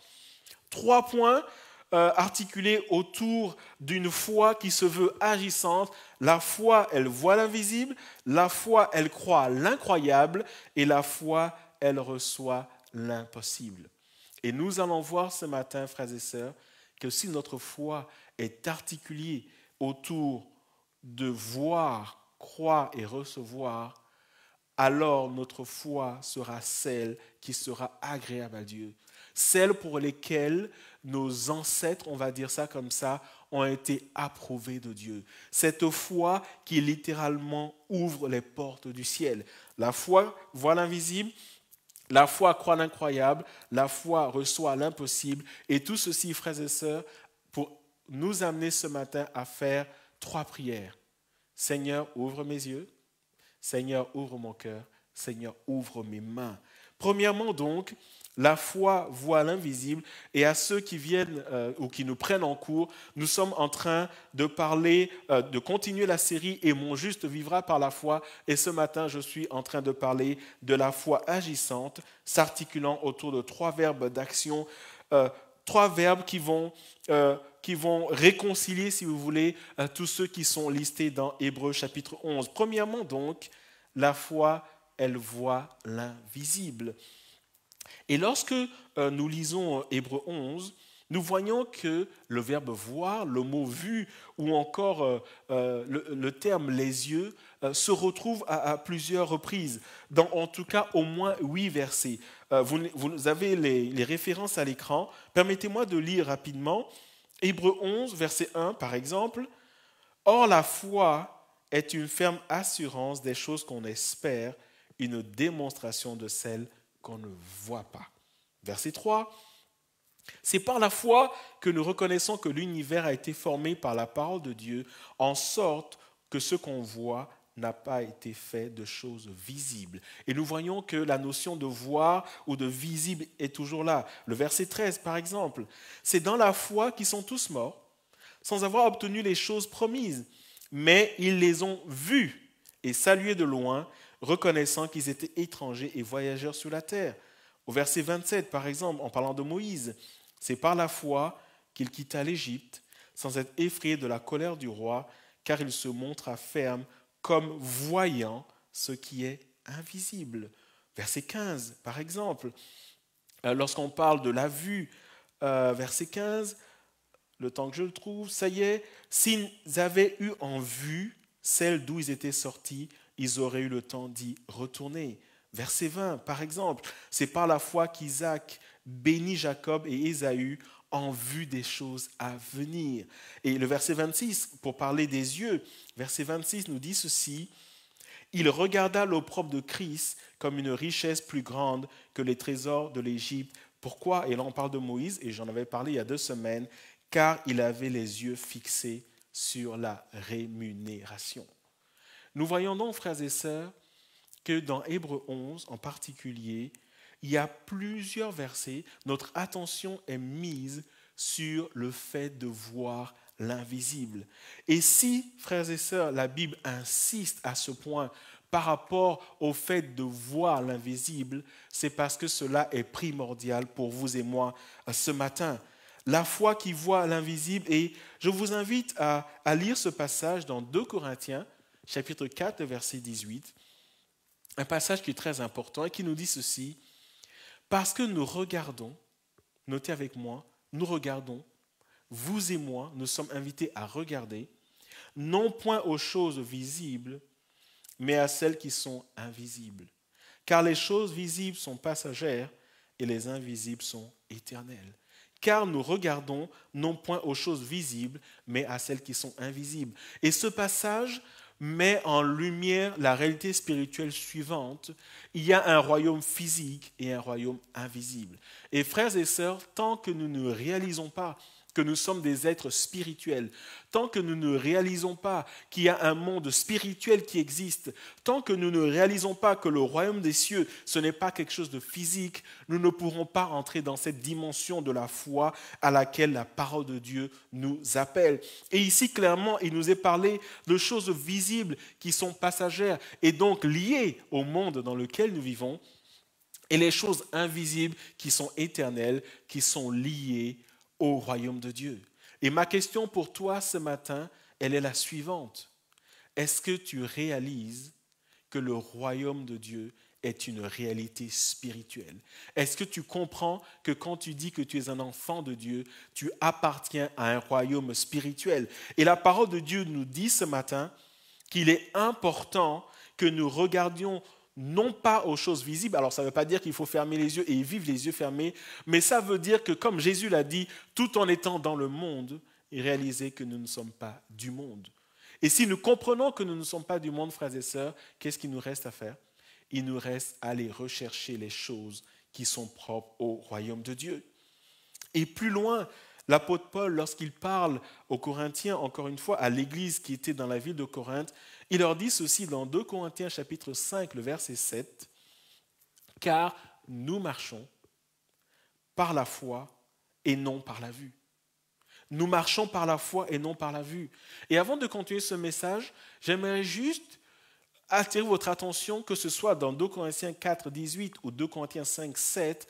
3 points articulés autour d'une foi qui se veut agissante. La foi, elle voit l'invisible. La foi, elle croit l'incroyable. Et la foi, elle reçoit l'impossible. Et nous allons voir ce matin, frères et sœurs, que si notre foi est articulée autour de voir, croire et recevoir, alors notre foi sera celle qui sera agréable à Dieu. Celle pour lesquelles nos ancêtres, on va dire ça comme ça, ont été approuvés de Dieu. Cette foi qui littéralement ouvre les portes du ciel. La foi voit l'invisible, la foi croit l'incroyable, la foi reçoit l'impossible. Et tout ceci, frères et sœurs, pour nous amener ce matin à faire 3 prières. Seigneur, ouvre mes yeux. Seigneur, ouvre mon cœur. Seigneur, ouvre mes mains. Premièrement donc, la foi voit l'invisible. Et à ceux qui viennent ou qui nous prennent en cours, nous sommes en train de parler, de continuer la série « Et mon juste vivra par la foi ». Et ce matin, je suis en train de parler de la foi agissante, s'articulant autour de 3 verbes d'action, 3 verbes qui vont réconcilier, si vous voulez, tous ceux qui sont listés dans Hébreux chapitre 11. Premièrement donc, la foi, elle voit l'invisible. Et lorsque nous lisons Hébreux 11, nous voyons que le verbe voir, le mot vu ou encore le terme les yeux se retrouvent à plusieurs reprises, dans en tout cas au moins 8 versets. Vous avez les références à l'écran. Permettez-moi de lire rapidement. Hébreux 11, verset 1 par exemple. « Or la foi est une ferme assurance des choses qu'on espère, une démonstration de celles qu'on ne voit pas. » Verset 3. C'est par la foi que nous reconnaissons que l'univers a été formé par la parole de Dieu, en sorte que ce qu'on voit n'a pas été fait de choses visibles. Et nous voyons que la notion de voir ou de visible est toujours là. Le verset 13, par exemple, c'est dans la foi qu'ils sont tous morts, sans avoir obtenu les choses promises, mais ils les ont vues et saluées de loin, reconnaissant qu'ils étaient étrangers et voyageurs sur la terre. Au verset 27, par exemple, en parlant de Moïse, c'est par la foi qu'il quitta l'Égypte, sans être effrayé de la colère du roi, car il se montra ferme comme voyant ce qui est invisible. Verset 15, par exemple, lorsqu'on parle de la vue, verset 15, le temps que je le trouve, ça y est, s'ils avaient eu en vue celle d'où ils étaient sortis, ils auraient eu le temps d'y retourner. Verset 20, par exemple, c'est par la foi qu'Isaac bénit Jacob et Ésaü en vue des choses à venir. Et le verset 26, pour parler des yeux, verset 26 nous dit ceci, « Il regarda l'opprobre de Christ comme une richesse plus grande que les trésors de l'Égypte. » Pourquoi ? Et là on parle de Moïse, et j'en avais parlé il y a 2 semaines, car il avait les yeux fixés sur la rémunération. Nous voyons donc, frères et sœurs, que dans Hébreux 11 en particulier, il y a plusieurs versets, notre attention est mise sur le fait de voir l'invisible. Et si, frères et sœurs, la Bible insiste à ce point par rapport au fait de voir l'invisible, c'est parce que cela est primordial pour vous et moi ce matin. La foi qui voit l'invisible, et je vous invite à lire ce passage dans 2 Corinthiens, chapitre 4, verset 18, un passage qui est très important et qui nous dit ceci, parce que nous regardons, notez avec moi, nous regardons, vous et moi, nous sommes invités à regarder, non point aux choses visibles, mais à celles qui sont invisibles. Car les choses visibles sont passagères et les invisibles sont éternelles. Car nous regardons non point aux choses visibles, mais à celles qui sont invisibles. Et ce passage met en lumière la réalité spirituelle suivante. Il y a un royaume physique et un royaume invisible. Et frères et sœurs, tant que nous ne réalisons pas que nous sommes des êtres spirituels, tant que nous ne réalisons pas qu'il y a un monde spirituel qui existe, tant que nous ne réalisons pas que le royaume des cieux, ce n'est pas quelque chose de physique, nous ne pourrons pas entrer dans cette dimension de la foi à laquelle la parole de Dieu nous appelle. Et ici, clairement, il nous est parlé de choses visibles qui sont passagères et donc liées au monde dans lequel nous vivons, et les choses invisibles qui sont éternelles, qui sont liées au royaume de Dieu. Et ma question pour toi ce matin, elle est la suivante. Est-ce que tu réalises que le royaume de Dieu est une réalité spirituelle? Est-ce que tu comprends que quand tu dis que tu es un enfant de Dieu, tu appartiens à un royaume spirituel? Et la parole de Dieu nous dit ce matin qu'il est important que nous regardions non pas aux choses visibles, alors ça ne veut pas dire qu'il faut fermer les yeux et vivre les yeux fermés, mais ça veut dire que, comme Jésus l'a dit, tout en étant dans le monde, réaliser que nous ne sommes pas du monde. Et si nous comprenons que nous ne sommes pas du monde, frères et sœurs, qu'est-ce qu'il nous reste à faire? Il nous reste à aller rechercher les choses qui sont propres au royaume de Dieu. Et plus loin, l'apôtre Paul, lorsqu'il parle aux Corinthiens, encore une fois, à l'église qui était dans la ville de Corinthe, il leur dit ceci dans 2 Corinthiens chapitre 5, le verset 7, « Car nous marchons par la foi et non par la vue. » Nous marchons par la foi et non par la vue. Et avant de continuer ce message, j'aimerais juste attirer votre attention, que ce soit dans 2 Corinthiens 4, 18 ou 2 Corinthiens 5, 7,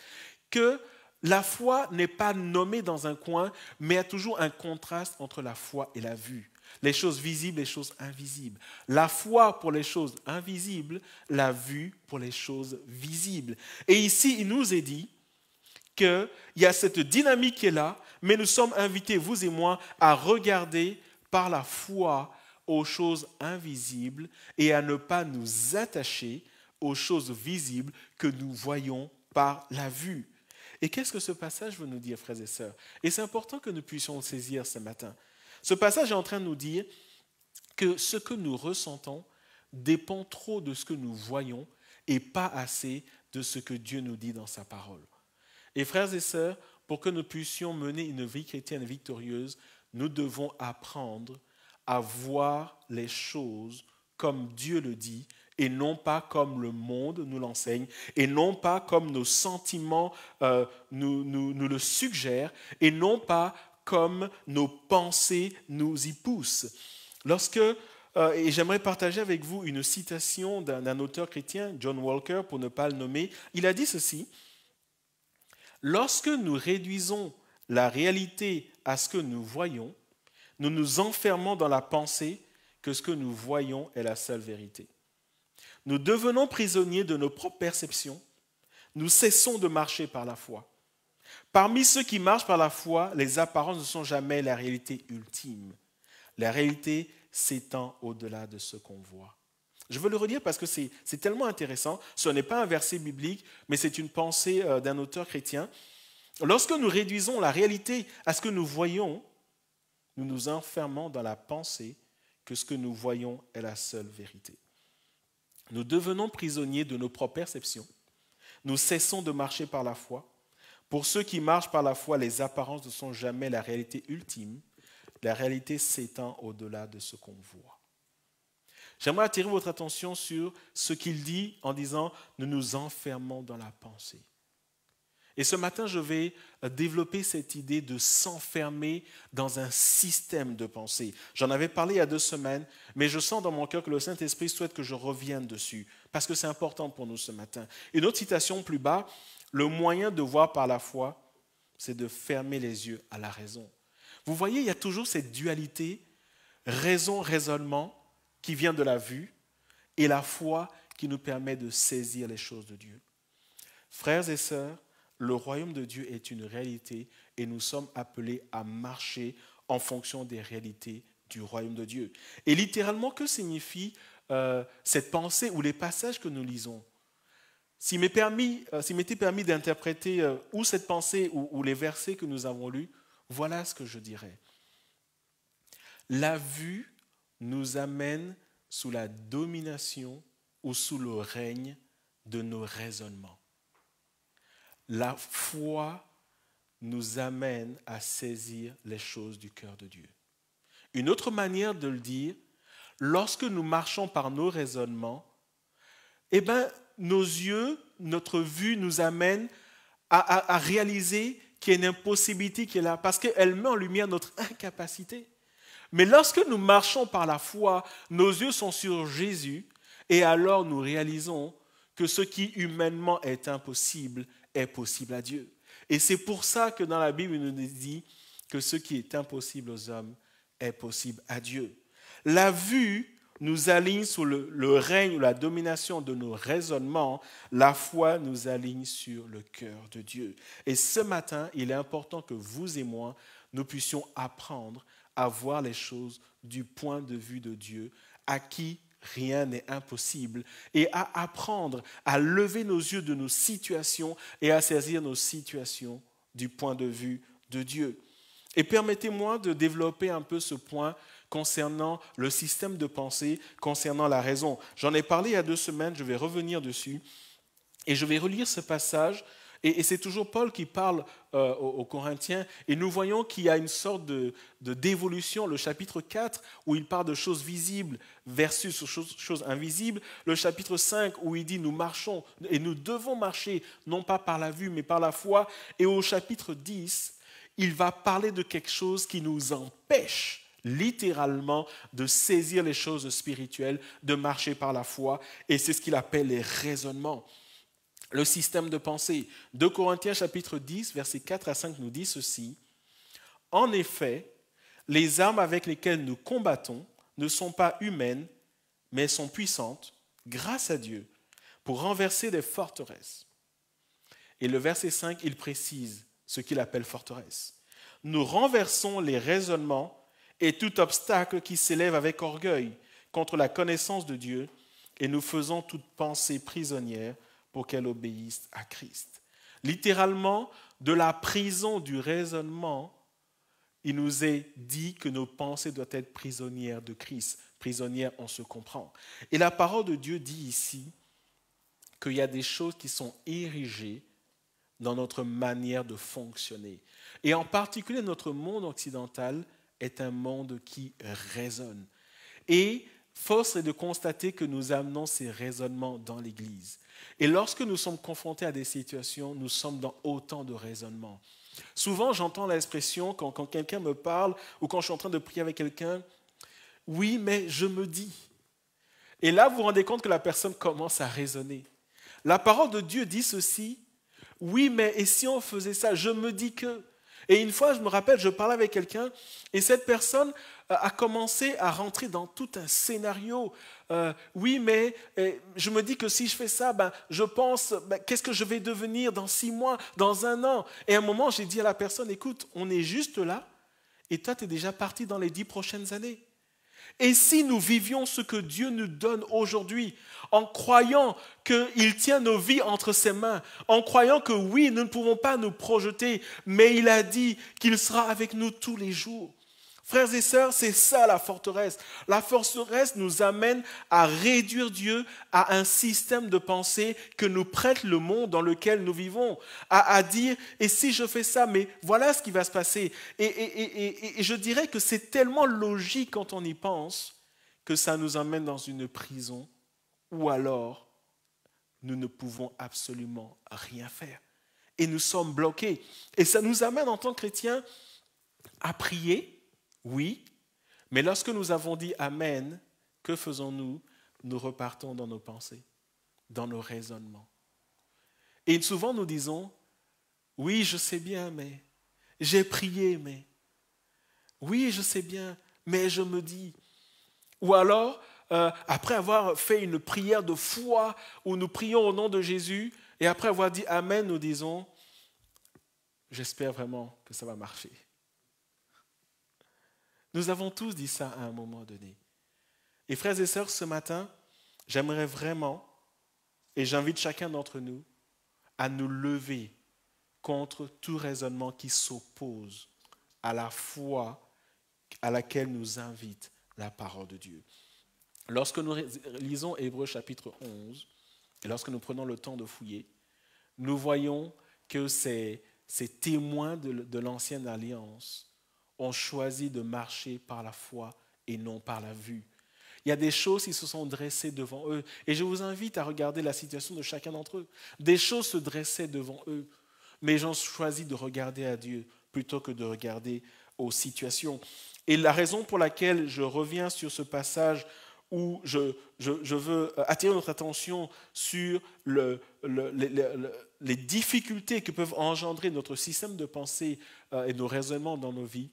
que la foi n'est pas nommée dans un coin, mais il y a toujours un contraste entre la foi et la vue. Les choses visibles, les choses invisibles. La foi pour les choses invisibles, la vue pour les choses visibles. Et ici, il nous est dit qu'il y a cette dynamique qui est là, mais nous sommes invités, vous et moi, à regarder par la foi aux choses invisibles et à ne pas nous attacher aux choses visibles que nous voyons par la vue. Et qu'est-ce que ce passage veut nous dire, frères et sœurs? Et c'est important que nous puissions le saisir ce matin. Ce passage est en train de nous dire que ce que nous ressentons dépend trop de ce que nous voyons et pas assez de ce que Dieu nous dit dans sa parole. Et frères et sœurs, pour que nous puissions mener une vie chrétienne victorieuse, nous devons apprendre à voir les choses comme Dieu le dit et non pas comme le monde nous l'enseigne et non pas comme nos sentiments nous le suggèrent et non pas comme nos pensées nous y poussent. Et j'aimerais partager avec vous une citation d'un auteur chrétien, John Walker, pour ne pas le nommer. Il a dit ceci: « Lorsque nous réduisons la réalité à ce que nous voyons, nous nous enfermons dans la pensée que ce que nous voyons est la seule vérité. Nous devenons prisonniers de nos propres perceptions. Nous cessons de marcher par la foi. Parmi ceux qui marchent par la foi, les apparences ne sont jamais la réalité ultime. La réalité s'étend au-delà de ce qu'on voit. » Je veux le redire parce que c'est tellement intéressant. Ce n'est pas un verset biblique, mais c'est une pensée d'un auteur chrétien. Lorsque nous réduisons la réalité à ce que nous voyons, nous nous enfermons dans la pensée que ce que nous voyons est la seule vérité. Nous devenons prisonniers de nos propres perceptions. Nous cessons de marcher par la foi. Pour ceux qui marchent par la foi, les apparences ne sont jamais la réalité ultime. La réalité s'étend au-delà de ce qu'on voit. J'aimerais attirer votre attention sur ce qu'il dit en disant « nous nous enfermons dans la pensée ». Et ce matin, je vais développer cette idée de s'enfermer dans un système de pensée. J'en avais parlé il y a 2 semaines, mais je sens dans mon cœur que le Saint-Esprit souhaite que je revienne dessus, parce que c'est important pour nous ce matin. Une autre citation plus bas, « Le moyen de voir par la foi, c'est de fermer les yeux à la raison. » Vous voyez, il y a toujours cette dualité, raison-raisonnement, qui vient de la vue, et la foi qui nous permet de saisir les choses de Dieu. Frères et sœurs, le royaume de Dieu est une réalité et nous sommes appelés à marcher en fonction des réalités du royaume de Dieu. Et littéralement, que signifie cette pensée ou les passages que nous lisons? S'il m'était permis d'interpréter ou cette pensée ou les versets que nous avons lus, voilà ce que je dirais. La vue nous amène sous la domination ou sous le règne de nos raisonnements. La foi nous amène à saisir les choses du cœur de Dieu. Une autre manière de le dire, lorsque nous marchons par nos raisonnements, nos yeux, notre vue nous amène à réaliser qu'il y a une impossibilité qui est là, parce qu'elle met en lumière notre incapacité. Mais lorsque nous marchons par la foi, nos yeux sont sur Jésus, et alors nous réalisons que ce qui humainement est impossible est possible à Dieu. Et c'est pour ça que dans la Bible, il nous dit que ce qui est impossible aux hommes est possible à Dieu. La vue nous aligne sur le règne ou la domination de nos raisonnements. La foi nous aligne sur le cœur de Dieu. Et ce matin, il est important que vous et moi, nous puissions apprendre à voir les choses du point de vue de Dieu, à qui rien n'est impossible, et à apprendre à lever nos yeux de nos situations et à saisir nos situations du point de vue de Dieu. Et permettez-moi de développer un peu ce point concernant le système de pensée, concernant la raison. J'en ai parlé il y a 2 semaines, je vais revenir dessus, et je vais relire ce passage. Et c'est toujours Paul qui parle aux Corinthiens, et nous voyons qu'il y a une sorte d'évolution, le chapitre 4, où il parle de choses visibles versus choses invisibles, le chapitre 5, où il dit nous marchons, et nous devons marcher, non pas par la vue, mais par la foi, et au chapitre 10, il va parler de quelque chose qui nous empêche littéralement de saisir les choses spirituelles, de marcher par la foi, et c'est ce qu'il appelle les raisonnements. Le système de pensée. 2 Corinthiens chapitre 10, versets 4 à 5 nous dit ceci. « En effet, les armes avec lesquelles nous combattons ne sont pas humaines, mais sont puissantes, grâce à Dieu, pour renverser des forteresses. Et le verset 5, il précise ce qu'il appelle forteresse. Nous renversons les raisonnements et tout obstacle qui s'élève avec orgueil contre la connaissance de Dieu et nous faisons toute pensée prisonnière pour qu'elle obéisse à Christ. Littéralement, de la prison du raisonnement, il nous est dit que nos pensées doivent être prisonnières de Christ. Prisonnières, on se comprend. Et la parole de Dieu dit ici qu'il y a des choses qui sont érigées dans notre manière de fonctionner. Et en particulier, notre monde occidental est un monde qui raisonne. Et force est de constater que nous amenons ces raisonnements dans l'Église. Et lorsque nous sommes confrontés à des situations, nous sommes dans autant de raisonnements. Souvent, j'entends l'expression quand quelqu'un me parle ou quand je suis en train de prier avec quelqu'un, « Oui, mais je me dis ». Et là, vous vous rendez compte que la personne commence à raisonner. La parole de Dieu dit ceci, « Oui, mais et si on faisait ça, je me dis que… » Et une fois, je me rappelle, je parlais avec quelqu'un et cette personne a commencé à rentrer dans tout un scénario. Oui, mais je me dis que si je fais ça, je pense, qu'est-ce que je vais devenir dans 6 mois, dans 1 an? Et à un moment, j'ai dit à la personne, écoute, on est juste là et toi, tu es déjà parti dans les 10 prochaines années. Et si nous vivions ce que Dieu nous donne aujourd'hui, en croyant qu'il tient nos vies entre ses mains, en croyant que oui, nous ne pouvons pas nous projeter, mais il a dit qu'il sera avec nous tous les jours. Frères et sœurs, c'est ça la forteresse. La forteresse nous amène à réduire Dieu à un système de pensée que nous prête le monde dans lequel nous vivons. À dire, et si je fais ça, mais voilà ce qui va se passer. Et je dirais que c'est tellement logique quand on y pense que ça nous emmène dans une prison ou alors nous ne pouvons absolument rien faire. Et nous sommes bloqués. Et ça nous amène en tant que chrétiens à prier. Oui, mais lorsque nous avons dit Amen, que faisons-nous? Nous repartons dans nos pensées, dans nos raisonnements. Et souvent nous disons, oui, je sais bien, mais j'ai prié, mais oui, je sais bien, mais je me dis. Ou alors, après avoir fait une prière de foi où nous prions au nom de Jésus, et après avoir dit Amen, nous disons, j'espère vraiment que ça va marcher. Nous avons tous dit ça à un moment donné. Et frères et sœurs, ce matin, j'aimerais vraiment, et j'invite chacun d'entre nous, à nous lever contre tout raisonnement qui s'oppose à la foi à laquelle nous invite la parole de Dieu. Lorsque nous lisons Hébreux chapitre 11, et lorsque nous prenons le temps de fouiller, nous voyons que ces témoins de l'ancienne alliance ont choisi de marcher par la foi et non par la vue. Il y a des choses qui se sont dressées devant eux. Et je vous invite à regarder la situation de chacun d'entre eux. Des choses se dressaient devant eux, mais ils ont choisi de regarder à Dieu plutôt que de regarder aux situations. Et la raison pour laquelle je reviens sur ce passage où je veux attirer notre attention sur les difficultés que peuvent engendrer notre système de pensée et nos raisonnements dans nos vies,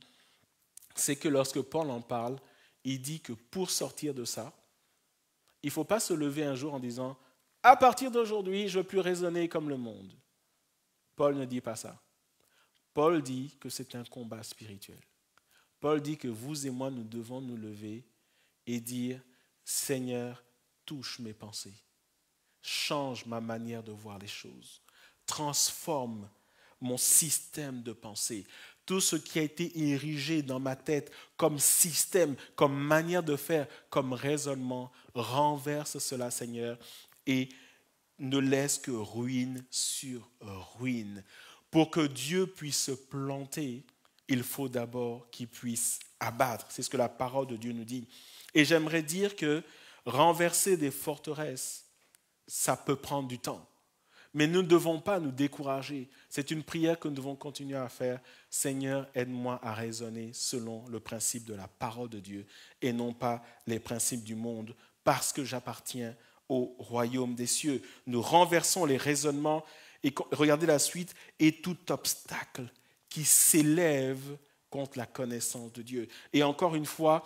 c'est que lorsque Paul en parle, il dit que pour sortir de ça, il ne faut pas se lever un jour en disant « à partir d'aujourd'hui, je ne veux plus raisonner comme le monde ». Paul ne dit pas ça. Paul dit que c'est un combat spirituel. Paul dit que vous et moi, nous devons nous lever et dire « Seigneur, touche mes pensées, change ma manière de voir les choses, transforme mon système de pensée. » Tout ce qui a été érigé dans ma tête comme système, comme manière de faire, comme raisonnement, renverse cela, Seigneur, et ne laisse que ruine sur ruine. Pour que Dieu puisse se planter, il faut d'abord qu'il puisse abattre. C'est ce que la parole de Dieu nous dit. Et j'aimerais dire que renverser des forteresses, ça peut prendre du temps. Mais nous ne devons pas nous décourager. C'est une prière que nous devons continuer à faire. Seigneur, aide-moi à raisonner selon le principe de la parole de Dieu et non pas les principes du monde, parce que j'appartiens au royaume des cieux. Nous renversons les raisonnements et regardez la suite, et tout obstacle qui s'élève contre la connaissance de Dieu. Et encore une fois,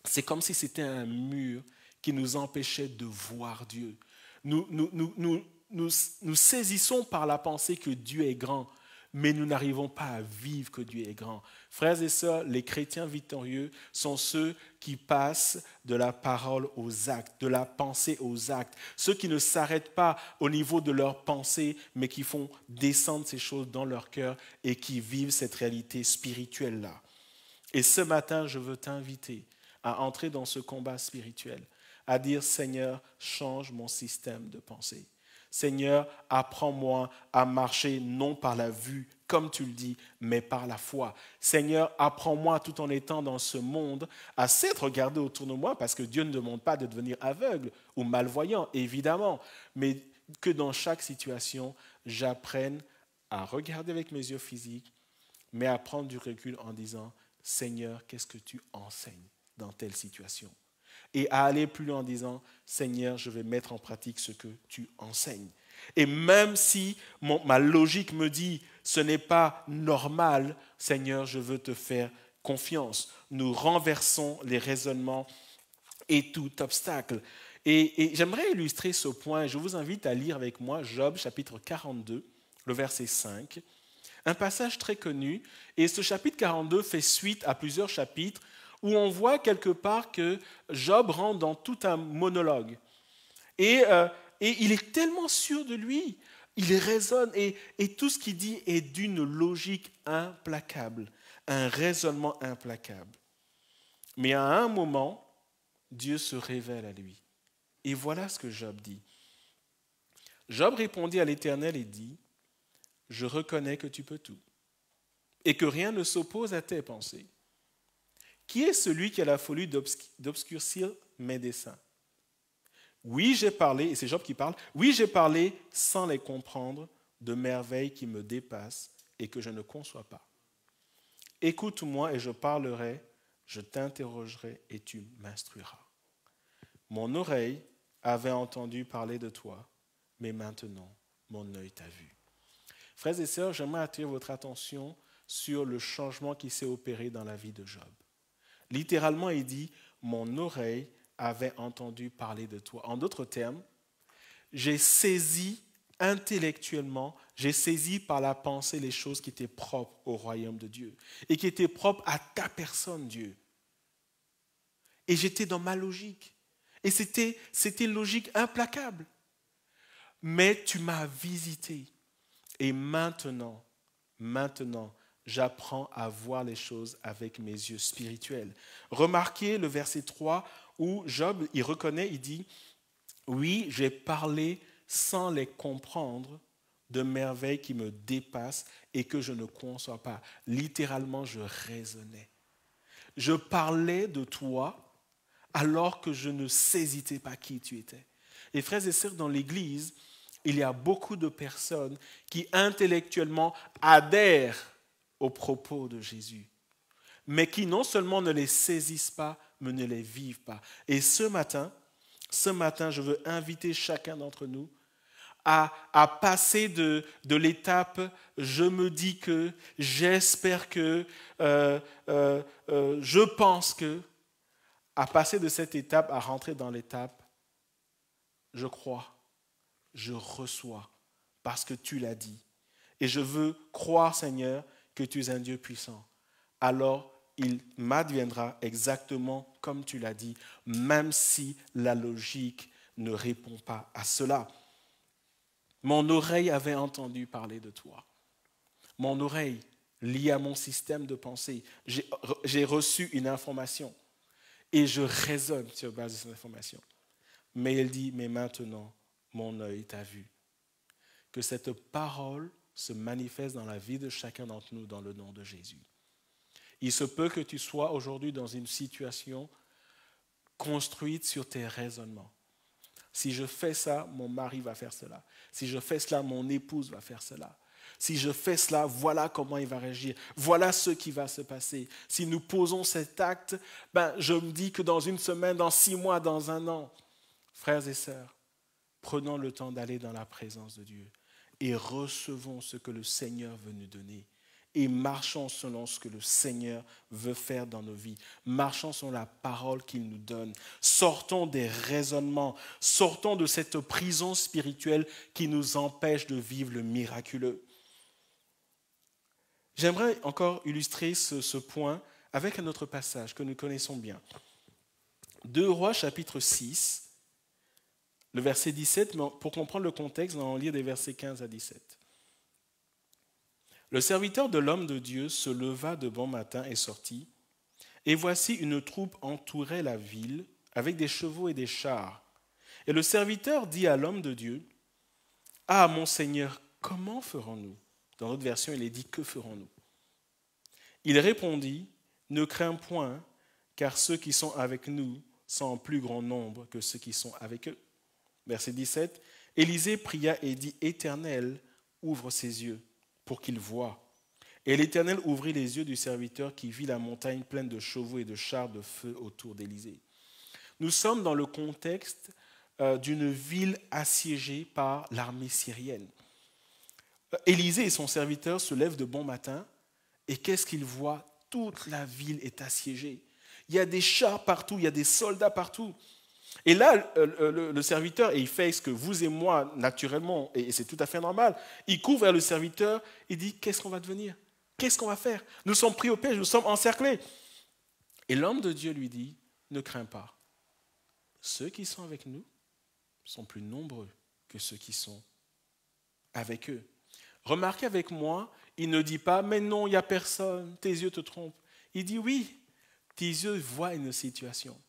c'est comme si c'était un mur qui nous empêchait de voir Dieu. Nous nous saisissons par la pensée que Dieu est grand, mais nous n'arrivons pas à vivre que Dieu est grand. Frères et sœurs, les chrétiens victorieux sont ceux qui passent de la parole aux actes, de la pensée aux actes. Ceux qui ne s'arrêtent pas au niveau de leur pensée, mais qui font descendre ces choses dans leur cœur et qui vivent cette réalité spirituelle-là. Et ce matin, je veux t'inviter à entrer dans ce combat spirituel, à dire, Seigneur, change mon système de pensée. Seigneur, apprends-moi à marcher non par la vue, comme tu le dis, mais par la foi. Seigneur, apprends-moi tout en étant dans ce monde à s'être regardé autour de moi, parce que Dieu ne demande pas de devenir aveugle ou malvoyant, évidemment, mais que dans chaque situation, j'apprenne à regarder avec mes yeux physiques, mais à prendre du recul en disant, Seigneur, qu'est-ce que tu enseignes dans telle situation ? Et à aller plus loin en disant, Seigneur, je vais mettre en pratique ce que tu enseignes. Et même si ma logique me dit, ce n'est pas normal, Seigneur, je veux te faire confiance. Nous renversons les raisonnements et tout obstacle. Et j'aimerais illustrer ce point. Je vous invite à lire avec moi Job, chapitre 42, le verset 5. Un passage très connu. Et ce chapitre 42 fait suite à plusieurs chapitres où on voit quelque part que Job rentre dans tout un monologue. Et il est tellement sûr de lui, il raisonne, et tout ce qu'il dit est d'une logique implacable, un raisonnement implacable. Mais à un moment, Dieu se révèle à lui. Et voilà ce que Job dit. Job répondit à l'Éternel et dit, « Je reconnais que tu peux tout, et que rien ne s'oppose à tes pensées. Qui est celui qui a la folie d'obscurcir mes desseins ? Oui, j'ai parlé, et c'est Job qui parle, oui, j'ai parlé sans les comprendre de merveilles qui me dépassent et que je ne conçois pas. Écoute-moi et je parlerai, je t'interrogerai et tu m'instruiras. Mon oreille avait entendu parler de toi, mais maintenant mon œil t'a vu. » Frères et sœurs, j'aimerais attirer votre attention sur le changement qui s'est opéré dans la vie de Job. Littéralement, il dit « Mon oreille avait entendu parler de toi ». En d'autres termes, j'ai saisi intellectuellement, j'ai saisi par la pensée les choses qui étaient propres au royaume de Dieu et qui étaient propres à ta personne, Dieu. Et j'étais dans ma logique. Et c'était une logique implacable. Mais tu m'as visité. Et maintenant, j'apprends à voir les choses avec mes yeux spirituels. Remarquez le verset 3 où Job, il reconnaît, il dit « Oui, j'ai parlé sans les comprendre de merveilles qui me dépassent et que je ne conçois pas. » Littéralement, je raisonnais. Je parlais de toi alors que je ne saisissais pas qui tu étais. Et frères et sœurs, dans l'Église, il y a beaucoup de personnes qui intellectuellement adhèrent aux propos de Jésus, mais qui non seulement ne les saisissent pas, mais ne les vivent pas. Et ce matin, je veux inviter chacun d'entre nous à passer de l'étape « je me dis que, j'espère que, je pense que », à passer de cette étape à rentrer dans l'étape « je crois, je reçois, parce que tu l'as dit. Et je veux croire, Seigneur, que tu es un Dieu puissant. Alors, il m'adviendra exactement comme tu l'as dit, même si la logique ne répond pas à cela. » Mon oreille avait entendu parler de toi. Mon oreille, liée à mon système de pensée, j'ai reçu une information et je raisonne sur base de cette information. Mais il dit, mais maintenant, mon œil t'a vu. Que cette parole se manifeste dans la vie de chacun d'entre nous dans le nom de Jésus. Il se peut que tu sois aujourd'hui dans une situation construite sur tes raisonnements. Si je fais ça, mon mari va faire cela. Si je fais cela, mon épouse va faire cela. Si je fais cela, voilà comment il va réagir. Voilà ce qui va se passer. Si nous posons cet acte, je me dis que dans une semaine, dans 6 mois, dans 1 an, frères et sœurs, prenons le temps d'aller dans la présence de Dieu et recevons ce que le Seigneur veut nous donner. et marchons selon ce que le Seigneur veut faire dans nos vies. Marchons selon la parole qu'il nous donne. Sortons des raisonnements, sortons de cette prison spirituelle qui nous empêche de vivre le miraculeux. J'aimerais encore illustrer ce point avec un autre passage que nous connaissons bien. 2 Rois chapitre 6, le verset 17, mais pour comprendre le contexte, nous allons lire des versets 15 à 17. Le serviteur de l'homme de Dieu se leva de bon matin et sortit, et voici une troupe entourait la ville avec des chevaux et des chars. Et le serviteur dit à l'homme de Dieu, « Ah, mon Seigneur, comment ferons-nous » Dans notre version, il est dit, « Que ferons-nous » Il répondit, « Ne crains point, car ceux qui sont avec nous sont en plus grand nombre que ceux qui sont avec eux. » Verset 17, Élisée pria et dit, « Éternel, ouvre ses yeux pour qu'il voie. » Et l'Éternel ouvrit les yeux du serviteur qui vit la montagne pleine de chevaux et de chars de feu autour d'Élisée. Nous sommes dans le contexte d'une ville assiégée par l'armée syrienne. Élisée et son serviteur se lèvent de bon matin et qu'est-ce qu'ils voient? Toute la ville est assiégée. Il y a des chars partout, il y a des soldats partout. Et là, le serviteur, et il fait ce que vous et moi, naturellement, et c'est tout à fait normal, il court vers le serviteur et dit, qu'est-ce qu'on va devenir? Qu'est-ce qu'on va faire? Nous sommes pris au piège, nous sommes encerclés. Et l'homme de Dieu lui dit, ne crains pas. Ceux qui sont avec nous sont plus nombreux que ceux qui sont avec eux. Remarquez avec moi, il ne dit pas, mais non, il n'y a personne, tes yeux te trompent. Il dit, oui, tes yeux voient une situation.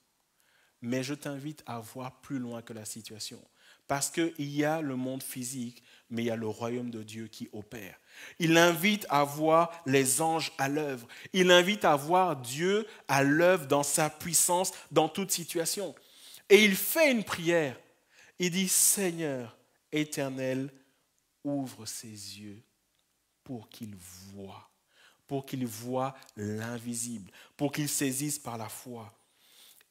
Mais je t'invite à voir plus loin que la situation. Parce qu'il y a le monde physique, mais il y a le royaume de Dieu qui opère. Il invite à voir les anges à l'œuvre. Il invite à voir Dieu à l'œuvre dans sa puissance, dans toute situation. Et il fait une prière. Il dit, Seigneur éternel, ouvre ses yeux pour qu'il voie l'invisible, pour qu'il saisisse par la foi.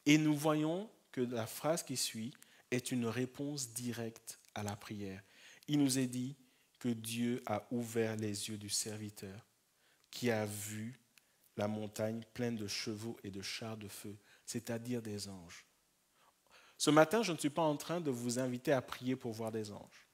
Et nous voyons que la phrase qui suit est une réponse directe à la prière. Il nous est dit que Dieu a ouvert les yeux du serviteur qui a vu la montagne pleine de chevaux et de chars de feu, c'est-à-dire des anges. Ce matin, je ne suis pas en train de vous inviter à prier pour voir des anges,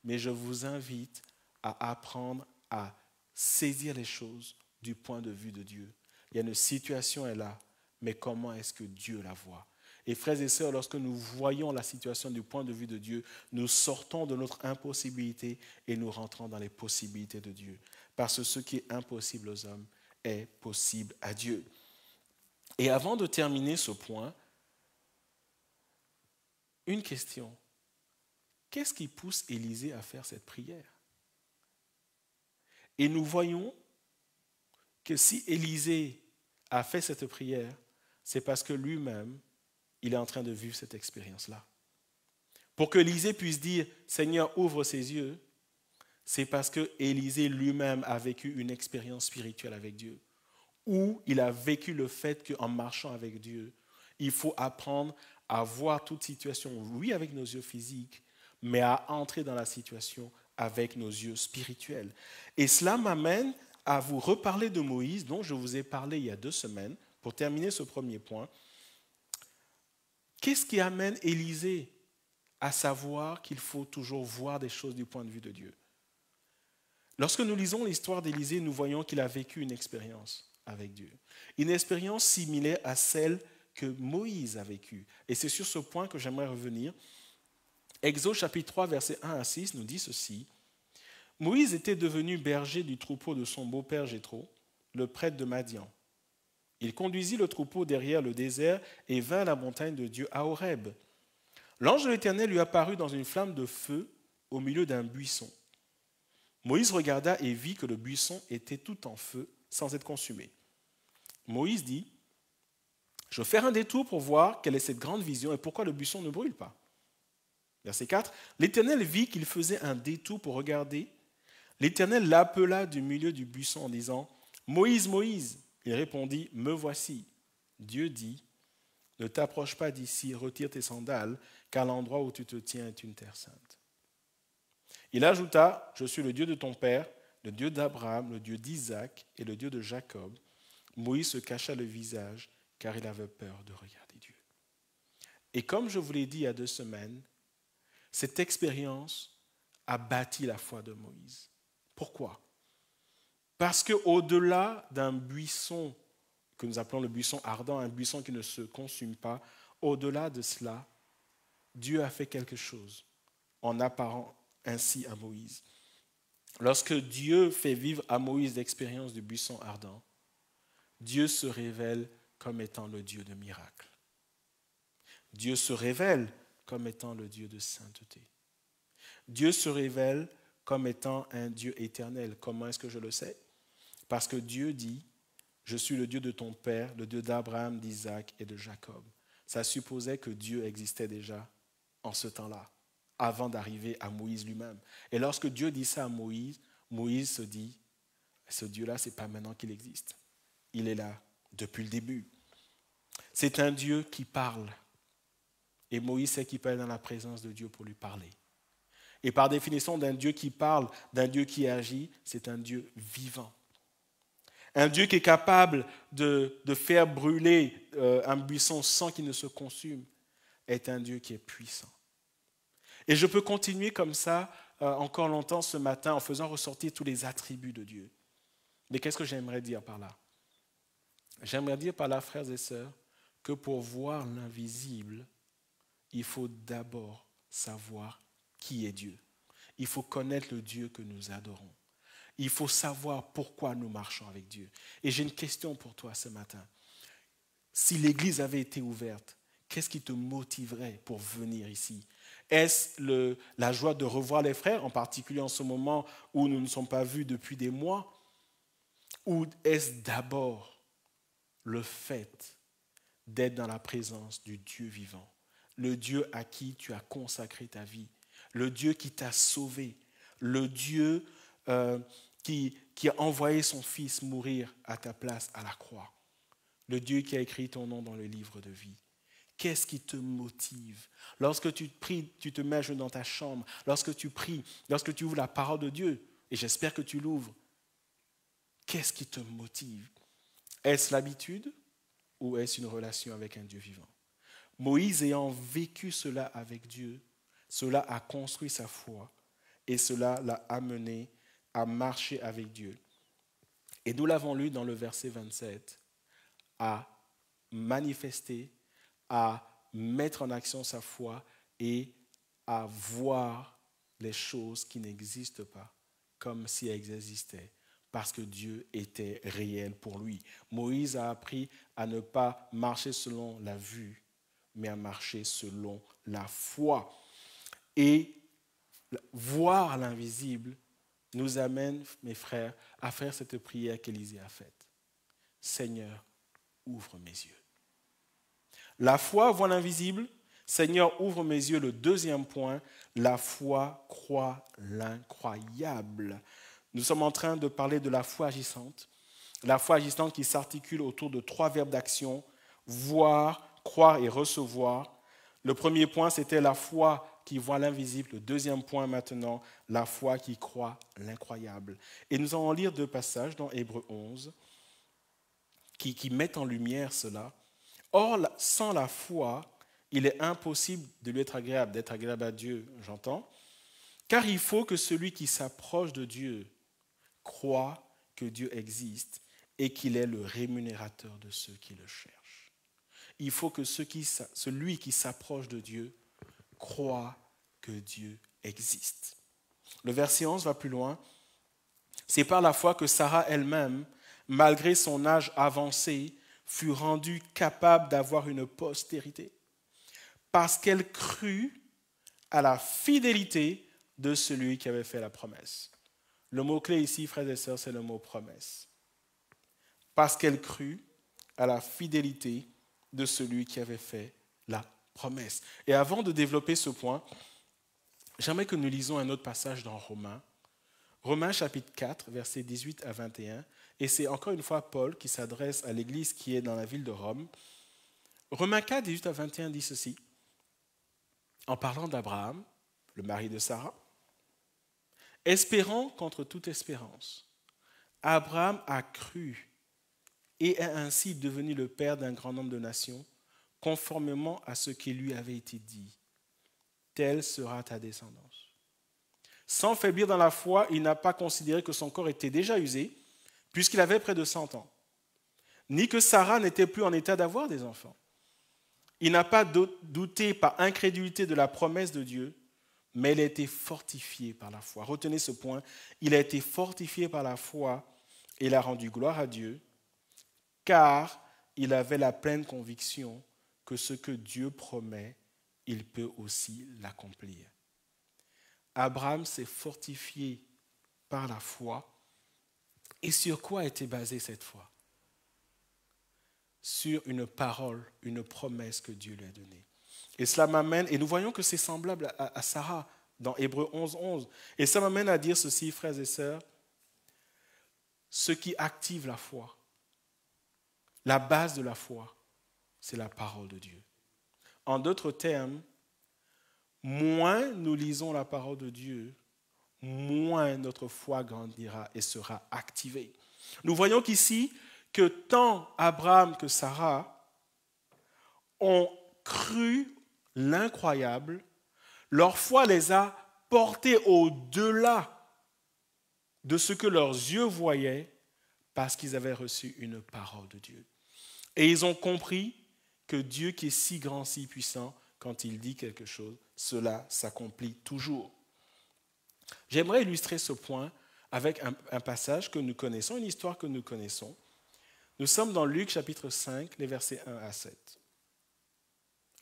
mais je vous invite à apprendre à saisir les choses du point de vue de Dieu. Il y a une situation est là, mais comment est-ce que Dieu la voit? Et frères et sœurs, lorsque nous voyons la situation du point de vue de Dieu, nous sortons de notre impossibilité et nous rentrons dans les possibilités de Dieu. Parce que ce qui est impossible aux hommes est possible à Dieu. Et avant de terminer ce point, une question. Qu'est-ce qui pousse Élisée à faire cette prière? Et nous voyons que si Élisée a fait cette prière, c'est parce que lui-même, il est en train de vivre cette expérience-là. Pour que Élisée puisse dire « Seigneur, ouvre ses yeux », c'est parce que Élisée lui-même a vécu une expérience spirituelle avec Dieu, où il a vécu le fait qu'en marchant avec Dieu, il faut apprendre à voir toute situation, oui, avec nos yeux physiques, mais à entrer dans la situation avec nos yeux spirituels. Et cela m'amène à vous reparler de Moïse, dont je vous ai parlé il y a 2 semaines, pour terminer ce premier point. Qu'est-ce qui amène Élisée à savoir qu'il faut toujours voir des choses du point de vue de Dieu? Lorsque nous lisons l'histoire d'Élisée, nous voyons qu'il a vécu une expérience avec Dieu. Une expérience similaire à celle que Moïse a vécue. Et c'est sur ce point que j'aimerais revenir. Exode chapitre 3, versets 1 à 6 nous dit ceci. « Moïse était devenu berger du troupeau de son beau-père Jéthro, le prêtre de Madian. Il conduisit le troupeau derrière le désert et vint à la montagne de Dieu à Horeb. L'ange de l'Éternel lui apparut dans une flamme de feu au milieu d'un buisson. Moïse regarda et vit que le buisson était tout en feu sans être consumé. Moïse dit, « Je vais faire un détour pour voir quelle est cette grande vision et pourquoi le buisson ne brûle pas. » Verset 4, « L'Éternel vit qu'il faisait un détour pour regarder. L'Éternel l'appela du milieu du buisson en disant, « Moïse, Moïse !» Il répondit, « Me voici. » Dieu dit, « Ne t'approche pas d'ici, retire tes sandales, car l'endroit où tu te tiens est une terre sainte. » Il ajouta, « Je suis le Dieu de ton père, le Dieu d'Abraham, le Dieu d'Isaac et le Dieu de Jacob, Moïse se cacha le visage car il avait peur de regarder Dieu. Et comme je vous l'ai dit il y a 2 semaines, cette expérience a bâti la foi de Moïse. Pourquoi? Parce qu'au-delà d'un buisson que nous appelons le buisson ardent, un buisson qui ne se consume pas, au-delà de cela, Dieu a fait quelque chose en apparant ainsi à Moïse. Lorsque Dieu fait vivre à Moïse l'expérience du buisson ardent, Dieu se révèle comme étant le Dieu de miracles. Dieu se révèle comme étant le Dieu de sainteté. Dieu se révèle comme étant un Dieu éternel. Comment est-ce que je le sais? Parce que Dieu dit, je suis le Dieu de ton père, le Dieu d'Abraham, d'Isaac et de Jacob. Ça supposait que Dieu existait déjà en ce temps-là, avant d'arriver à Moïse lui-même. Et lorsque Dieu dit ça à Moïse, Moïse se dit, ce Dieu-là, ce n'est pas maintenant qu'il existe. Il est là depuis le début. C'est un Dieu qui parle. Et Moïse sait qu'il peut être dans la présence de Dieu pour lui parler. Et par définition, d'un Dieu qui parle, d'un Dieu qui agit, c'est un Dieu vivant. Un Dieu qui est capable de faire brûler un buisson sans qu'il ne se consume est un Dieu qui est puissant. Et je peux continuer comme ça encore longtemps ce matin en faisant ressortir tous les attributs de Dieu. Mais qu'est-ce que j'aimerais dire par là? J'aimerais dire par là, frères et sœurs, que pour voir l'invisible, il faut d'abord savoir qui est Dieu. Il faut connaître le Dieu que nous adorons. Il faut savoir pourquoi nous marchons avec Dieu. Et j'ai une question pour toi ce matin. Si l'Église avait été ouverte, qu'est-ce qui te motiverait pour venir ici? Est-ce la joie de revoir les frères, en particulier en ce moment où nous ne sommes pas vus depuis des mois? Ou est-ce d'abord le fait d'être dans la présence du Dieu vivant, le Dieu à qui tu as consacré ta vie, le Dieu qui t'a sauvé, le Dieu qui a envoyé son Fils mourir à ta place à la croix, le Dieu qui a écrit ton nom dans le livre de vie? Qu'est-ce qui te motive? Lorsque tu pries, tu te mets à genoux dans ta chambre, lorsque tu pries, lorsque tu ouvres la parole de Dieu, et j'espère que tu l'ouvres, qu'est-ce qui te motive? Est-ce l'habitude ou est-ce une relation avec un Dieu vivant? Moïse ayant vécu cela avec Dieu, cela a construit sa foi et cela l'a amené à marcher avec Dieu. Et nous l'avons lu dans le verset 27, à manifester, à mettre en action sa foi et à voir les choses qui n'existent pas comme si elles existaient, parce que Dieu était réel pour lui. Moïse a appris à ne pas marcher selon la vue, mais à marcher selon la foi. Et voir l'invisible nous amène, mes frères, à faire cette prière qu'Élisée a faite. Seigneur, ouvre mes yeux. La foi voit l'invisible. Seigneur, ouvre mes yeux. Le deuxième point, la foi croit l'incroyable. Nous sommes en train de parler de la foi agissante. La foi agissante qui s'articule autour de 3 verbes d'action: voir, croire et recevoir. Le premier point, c'était la foi qui voit l'invisible. Le deuxième point maintenant, la foi qui croit l'incroyable. Et nous allons lire 2 passages dans Hébreux 11 qui mettent en lumière cela. Or, sans la foi, il est impossible de lui être agréable, d'être agréable à Dieu, j'entends, car il faut que celui qui s'approche de Dieu croit que Dieu existe et qu'il est le rémunérateur de ceux qui le cherchent. Il faut que celui qui s'approche de Dieu croit que Dieu existe. Le verset 11 va plus loin. C'est par la foi que Sarah elle-même, malgré son âge avancé, fut rendue capable d'avoir une postérité, parce qu'elle crut à la fidélité de celui qui avait fait la promesse. Le mot-clé ici, frères et sœurs, c'est le mot promesse. Parce qu'elle crut à la fidélité de celui qui avait fait la promesse. Et avant de développer ce point, j'aimerais que nous lisons un autre passage dans Romains. Romains chapitre 4, versets 18 à 21. Et c'est encore une fois Paul qui s'adresse à l'église qui est dans la ville de Rome. Romains 4, 18 à 21 dit ceci. En parlant d'Abraham, le mari de Sarah, Espérant contre toute espérance, Abraham a cru et est ainsi devenu le père d'un grand nombre de nations, conformément à ce qui lui avait été dit. Telle sera ta descendance. Sans faiblir dans la foi, il n'a pas considéré que son corps était déjà usé, puisqu'il avait près de 100 ans, ni que Sarah n'était plus en état d'avoir des enfants. Il n'a pas douté par incrédulité de la promesse de Dieu, mais il a été fortifié par la foi. Retenez ce point, il a été fortifié par la foi et il a rendu gloire à Dieu, car il avait la pleine conviction que ce que Dieu promet, il peut aussi l'accomplir. Abraham s'est fortifié par la foi. Et sur quoi a été basée cette foi? Sur une parole, une promesse que Dieu lui a donnée. Et cela m'amène, et nous voyons que c'est semblable à Sarah dans Hébreux 11:11. Et ça m'amène à dire ceci, frères et sœurs, ce qui active la foi, la base de la foi, c'est la parole de Dieu. En d'autres termes, moins nous lisons la parole de Dieu, moins notre foi grandira et sera activée. Nous voyons qu'ici, que tant Abraham que Sarah ont cru l'incroyable, leur foi les a portés au-delà de ce que leurs yeux voyaient parce qu'ils avaient reçu une parole de Dieu. Et ils ont compris que Dieu qui est si grand, si puissant, quand il dit quelque chose, cela s'accomplit toujours. J'aimerais illustrer ce point avec un passage que nous connaissons, une histoire que nous connaissons. Nous sommes dans Luc chapitre 5, les versets 1 à 7.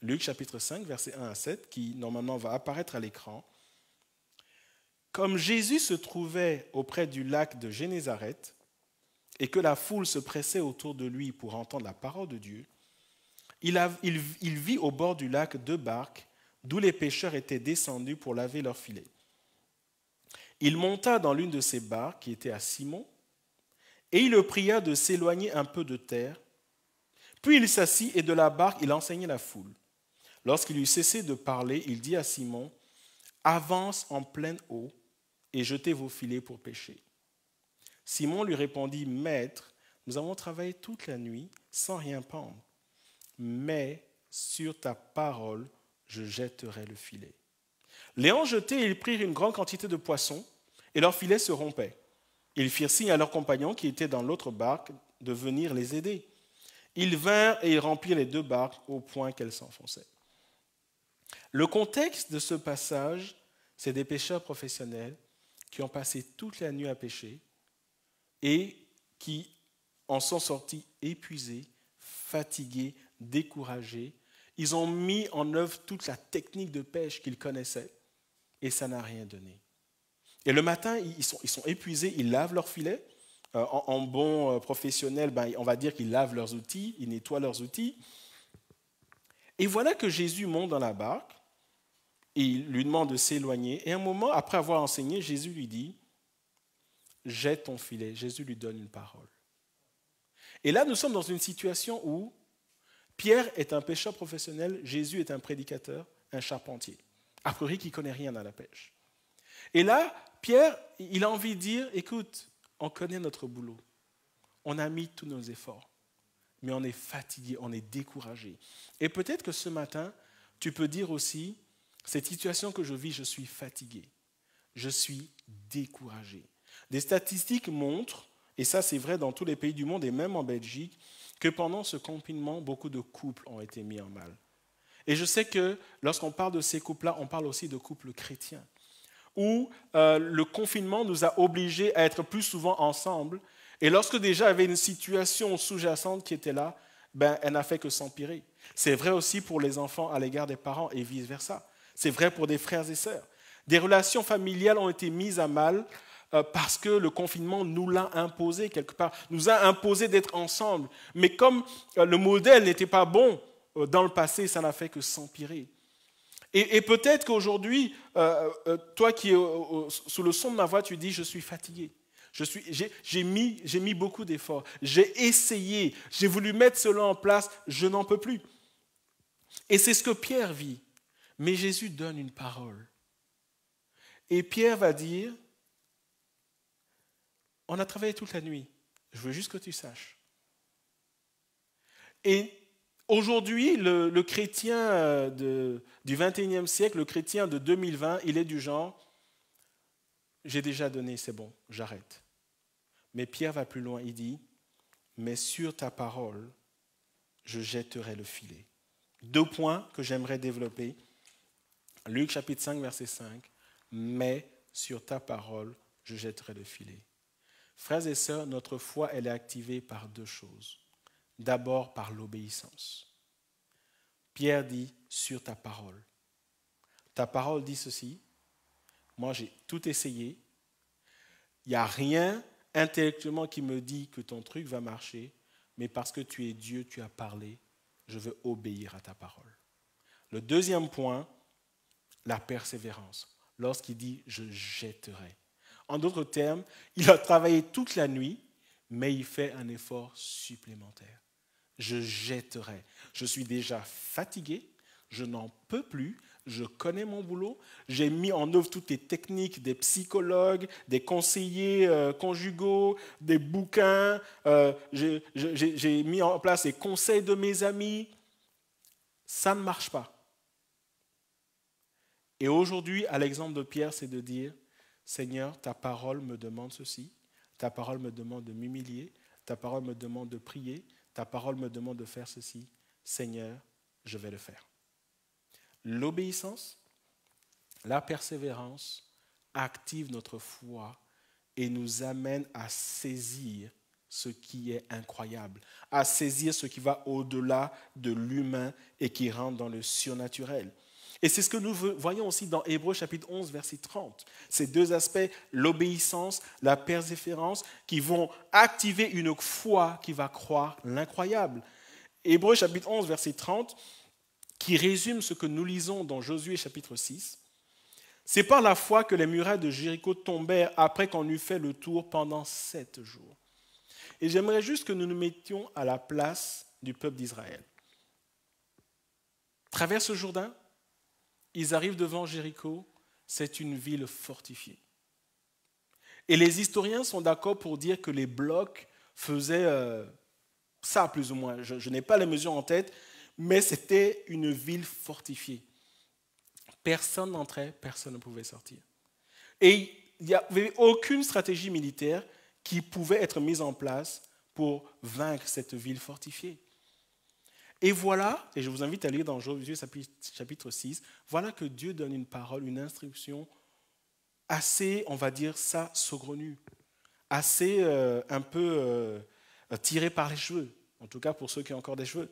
Luc chapitre 5, versets 1 à 7, qui normalement va apparaître à l'écran. Comme Jésus se trouvait auprès du lac de Génézareth et que la foule se pressait autour de lui pour entendre la parole de Dieu, il vit au bord du lac 2 barques d'où les pêcheurs étaient descendus pour laver leurs filets. Il monta dans l'une de ces barques qui était à Simon et il le pria de s'éloigner un peu de terre. Puis il s'assit et de la barque il enseignait la foule. Lorsqu'il eut cessé de parler, il dit à Simon, « Avance en pleine eau et jetez vos filets pour pêcher. » Simon lui répondit, « Maître, nous avons travaillé toute la nuit sans rien prendre, mais sur ta parole, je jetterai le filet. » L'ayant jeté, ils prirent une grande quantité de poissons et leur filet se rompait. Ils firent signe à leurs compagnons qui étaient dans l'autre barque de venir les aider. Ils vinrent et ils remplirent les 2 barques au point qu'elles s'enfonçaient. Le contexte de ce passage, c'est des pêcheurs professionnels qui ont passé toute la nuit à pêcher et qui en sont sortis épuisés, fatigués, découragés. Ils ont mis en œuvre toute la technique de pêche qu'ils connaissaient et ça n'a rien donné. Et le matin, ils sont épuisés, ils lavent leurs filets. En bon professionnel, on va dire qu'ils lavent leurs outils, ils nettoient leurs outils. Et voilà que Jésus monte dans la barque, et il lui demande de s'éloigner. Et un moment, après avoir enseigné, Jésus lui dit, « Jette ton filet ». Jésus lui donne une parole. Et là, nous sommes dans une situation où Pierre est un pêcheur professionnel, Jésus est un prédicateur, un charpentier, a priori qui ne connaît rien à la pêche. Et là, Pierre, il a envie de dire, « Écoute, on connaît notre boulot, on a mis tous nos efforts, mais on est fatigué, on est découragé. » Et peut-être que ce matin, tu peux dire aussi, cette situation que je vis, je suis fatigué, je suis découragé. Des statistiques montrent, et ça c'est vrai dans tous les pays du monde et même en Belgique, que pendant ce confinement, beaucoup de couples ont été mis en mal. Et je sais que lorsqu'on parle de ces couples-là, on parle aussi de couples chrétiens, où le confinement nous a obligés à être plus souvent ensemble. Et lorsque déjà il y avait une situation sous-jacente qui était là, elle n'a fait que s'empirer. C'est vrai aussi pour les enfants à l'égard des parents et vice-versa. C'est vrai pour des frères et sœurs. Des relations familiales ont été mises à mal parce que le confinement nous l'a imposé quelque part, nous a imposé d'être ensemble. Mais comme le modèle n'était pas bon dans le passé, ça n'a fait que s'empirer. Et peut-être qu'aujourd'hui, toi qui es sous le son de ma voix, tu dis « je suis fatigué ». J'ai mis beaucoup d'efforts, j'ai essayé, j'ai voulu mettre cela en place, je n'en peux plus. Et c'est ce que Pierre vit. Mais Jésus donne une parole. Et Pierre va dire, on a travaillé toute la nuit. Je veux juste que tu saches. Et aujourd'hui, le chrétien du 21e siècle, le chrétien de 2020, il est du genre, j'ai déjà donné, c'est bon, j'arrête. Mais Pierre va plus loin, il dit, mais sur ta parole, je jetterai le filet. 2 points que j'aimerais développer. Luc chapitre 5, verset 5, mais sur ta parole, je jetterai le filet. Frères et sœurs, notre foi, elle est activée par 2 choses. D'abord, par l'obéissance. Pierre dit, sur ta parole. Ta parole dit ceci, moi j'ai tout essayé, il n'y a rien intellectuellement qui me dit que ton truc va marcher, mais parce que tu es Dieu, tu as parlé, je veux obéir à ta parole. Le deuxième point, la persévérance. Lorsqu'il dit « je jetterai ». En d'autres termes, il a travaillé toute la nuit, mais il fait un effort supplémentaire. Je jetterai. Je suis déjà fatigué, je n'en peux plus, je connais mon boulot, j'ai mis en œuvre toutes les techniques des psychologues, des conseillers conjugaux, des bouquins, j'ai mis en place les conseils de mes amis. Ça ne marche pas. Et aujourd'hui, à l'exemple de Pierre, c'est de dire, Seigneur, ta parole me demande ceci, ta parole me demande de m'humilier, ta parole me demande de prier, ta parole me demande de faire ceci. Seigneur, je vais le faire. L'obéissance, la persévérance active notre foi et nous amène à saisir ce qui est incroyable, à saisir ce qui va au-delà de l'humain et qui rentre dans le surnaturel. Et c'est ce que nous voyons aussi dans Hébreux chapitre 11, verset 30. Ces 2 aspects, l'obéissance, la persévérance, qui vont activer une foi qui va croire l'incroyable. Hébreux chapitre 11, verset 30, qui résume ce que nous lisons dans Josué chapitre 6. C'est par la foi que les murailles de Jéricho tombèrent après qu'on eut fait le tour pendant 7 jours. Et j'aimerais juste que nous nous mettions à la place du peuple d'Israël. Traverse le Jourdain, ils arrivent devant Jéricho, c'est une ville fortifiée. Et les historiens sont d'accord pour dire que les blocs faisaient ça plus ou moins. Je n'ai pas les mesures en tête, mais c'était une ville fortifiée. Personne n'entrait, personne ne pouvait sortir. Et il n'y avait aucune stratégie militaire qui pouvait être mise en place pour vaincre cette ville fortifiée. Et voilà, et je vous invite à lire dans Josué chapitre 6, voilà que Dieu donne une parole, une instruction assez, on va dire ça, saugrenue, assez un peu tirée par les cheveux, en tout cas pour ceux qui ont encore des cheveux.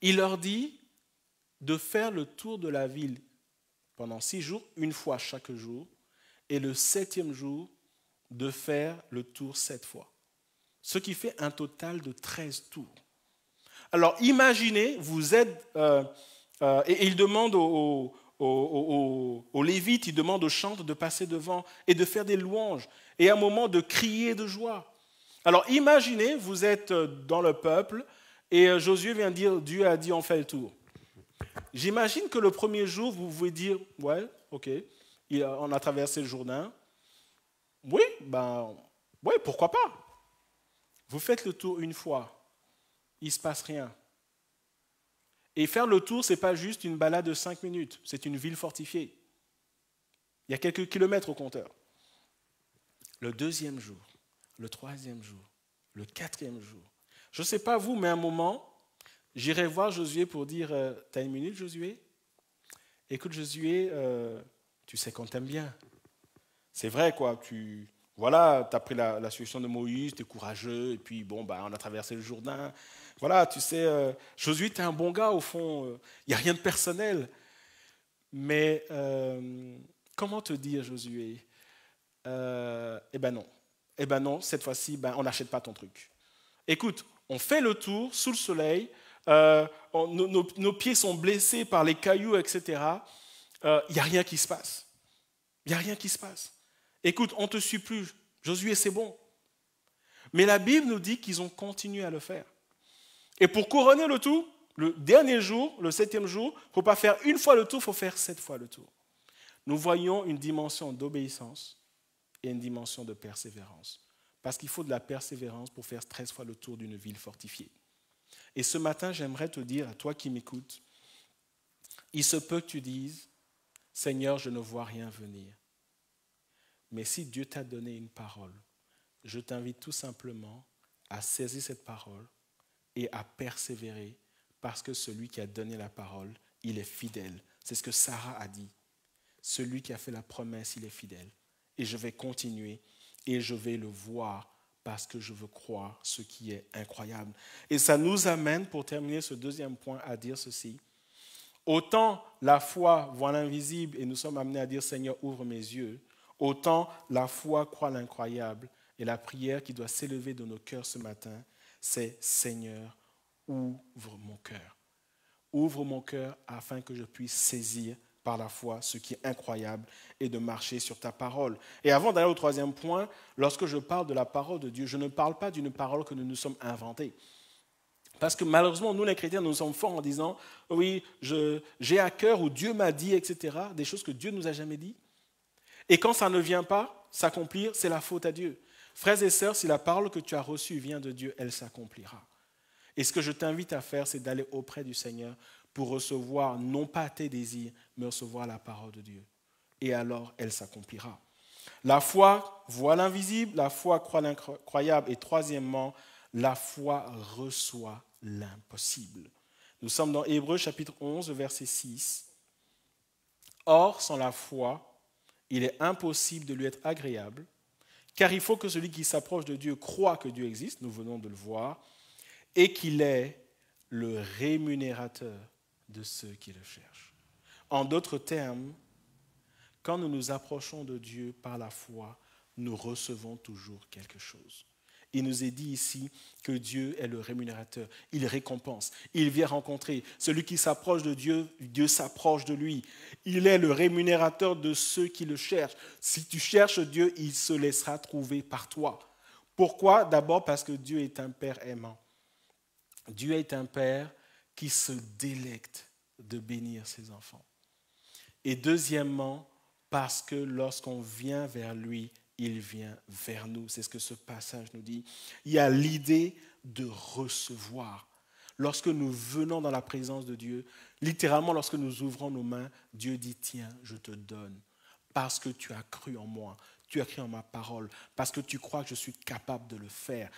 Il leur dit de faire le tour de la ville pendant 6 jours, une fois chaque jour, et le 7e jour, de faire le tour 7 fois. Ce qui fait un total de 13 tours. Alors imaginez, vous êtes, et il demande aux Lévites, il demande aux chantres de passer devant et de faire des louanges, et à un moment de crier de joie. Alors imaginez, vous êtes dans le peuple, et Josué vient dire, Dieu a dit on fait le tour. J'imagine que le premier jour, vous pouvez dire, ouais, ok, on a traversé le Jourdain. Oui, pourquoi pas. Vous faites le tour une fois. Il ne se passe rien. Et faire le tour, ce n'est pas juste une balade de 5 minutes, c'est une ville fortifiée. Il y a quelques kilomètres au compteur. Le 2e jour, le 3e jour, le 4e jour. Je ne sais pas vous, mais à un moment, j'irai voir Josué pour dire, t'as 1 minute Josué ? Écoute Josué, tu sais qu'on t'aime bien. C'est vrai quoi, tu as pris la solution de Moïse, tu es courageux, et puis on a traversé le Jourdain. Voilà, tu sais, Josué, tu es un bon gars au fond, il n'y a rien de personnel. Mais comment te dire, Josué ? Non, cette fois-ci, on n'achète pas ton truc. Écoute, on fait le tour sous le soleil, nos pieds sont blessés par les cailloux, etc. Il n'y a rien qui se passe. Il n'y a rien qui se passe. Écoute, on ne te suit plus. Josué, c'est bon. Mais la Bible nous dit qu'ils ont continué à le faire. Et pour couronner le tout, le dernier jour, le 7e jour, il ne faut pas faire une fois le tour, il faut faire 7 fois le tour. Nous voyons une dimension d'obéissance et une dimension de persévérance. Parce qu'il faut de la persévérance pour faire 13 fois le tour d'une ville fortifiée. Et ce matin, j'aimerais te dire, à toi qui m'écoutes, il se peut que tu dises, Seigneur, je ne vois rien venir. Mais si Dieu t'a donné une parole, je t'invite tout simplement à saisir cette parole et à persévérer parce que celui qui a donné la parole, il est fidèle. C'est ce que Sarah a dit. Celui qui a fait la promesse, il est fidèle. Et je vais continuer et je vais le voir parce que je veux croire ce qui est incroyable. Et ça nous amène, pour terminer ce deuxième point, à dire ceci. Autant la foi voit l'invisible et nous sommes amenés à dire « Seigneur, ouvre mes yeux », autant la foi croit l'incroyable. Et la prière qui doit s'élever de nos cœurs ce matin, c'est « Seigneur, ouvre mon cœur ». Ouvre mon cœur afin que je puisse saisir par la foi ce qui est incroyable et de marcher sur ta parole. Et avant d'aller au troisième point, lorsque je parle de la parole de Dieu, je ne parle pas d'une parole que nous nous sommes inventée. Parce que malheureusement, nous les chrétiens, nous sommes forts en disant « oui, j'ai à cœur » ou « Dieu m'a dit », etc. Des choses que Dieu ne nous a jamais dit. Et quand ça ne vient pas s'accomplir, c'est la faute à Dieu. Frères et sœurs, si la parole que tu as reçue vient de Dieu, elle s'accomplira. Et ce que je t'invite à faire, c'est d'aller auprès du Seigneur pour recevoir non pas tes désirs, mais recevoir la parole de Dieu. Et alors, elle s'accomplira. La foi voit l'invisible, la foi croit l'incroyable. Et troisièmement, la foi reçoit l'impossible. Nous sommes dans Hébreux chapitre 11, verset 6. Or, sans la foi, il est impossible de lui être agréable, car il faut que celui qui s'approche de Dieu croit que Dieu existe, nous venons de le voir, et qu'il est le rémunérateur de ceux qui le cherchent. En d'autres termes, quand nous nous approchons de Dieu par la foi, nous recevons toujours quelque chose. Il nous est dit ici que Dieu est le rémunérateur. Il récompense. Il vient rencontrer. Celui qui s'approche de Dieu, Dieu s'approche de lui. Il est le rémunérateur de ceux qui le cherchent. Si tu cherches Dieu, il se laissera trouver par toi. Pourquoi ? D'abord parce que Dieu est un Père aimant. Dieu est un Père qui se délecte de bénir ses enfants. Et deuxièmement, parce que lorsqu'on vient vers lui, il vient vers nous. C'est ce que ce passage nous dit. Il y a l'idée de recevoir. Lorsque nous venons dans la présence de Dieu, littéralement lorsque nous ouvrons nos mains, Dieu dit « Tiens, je te donne parce que tu as cru en moi, tu as cru en ma parole, parce que tu crois que je suis capable de le faire,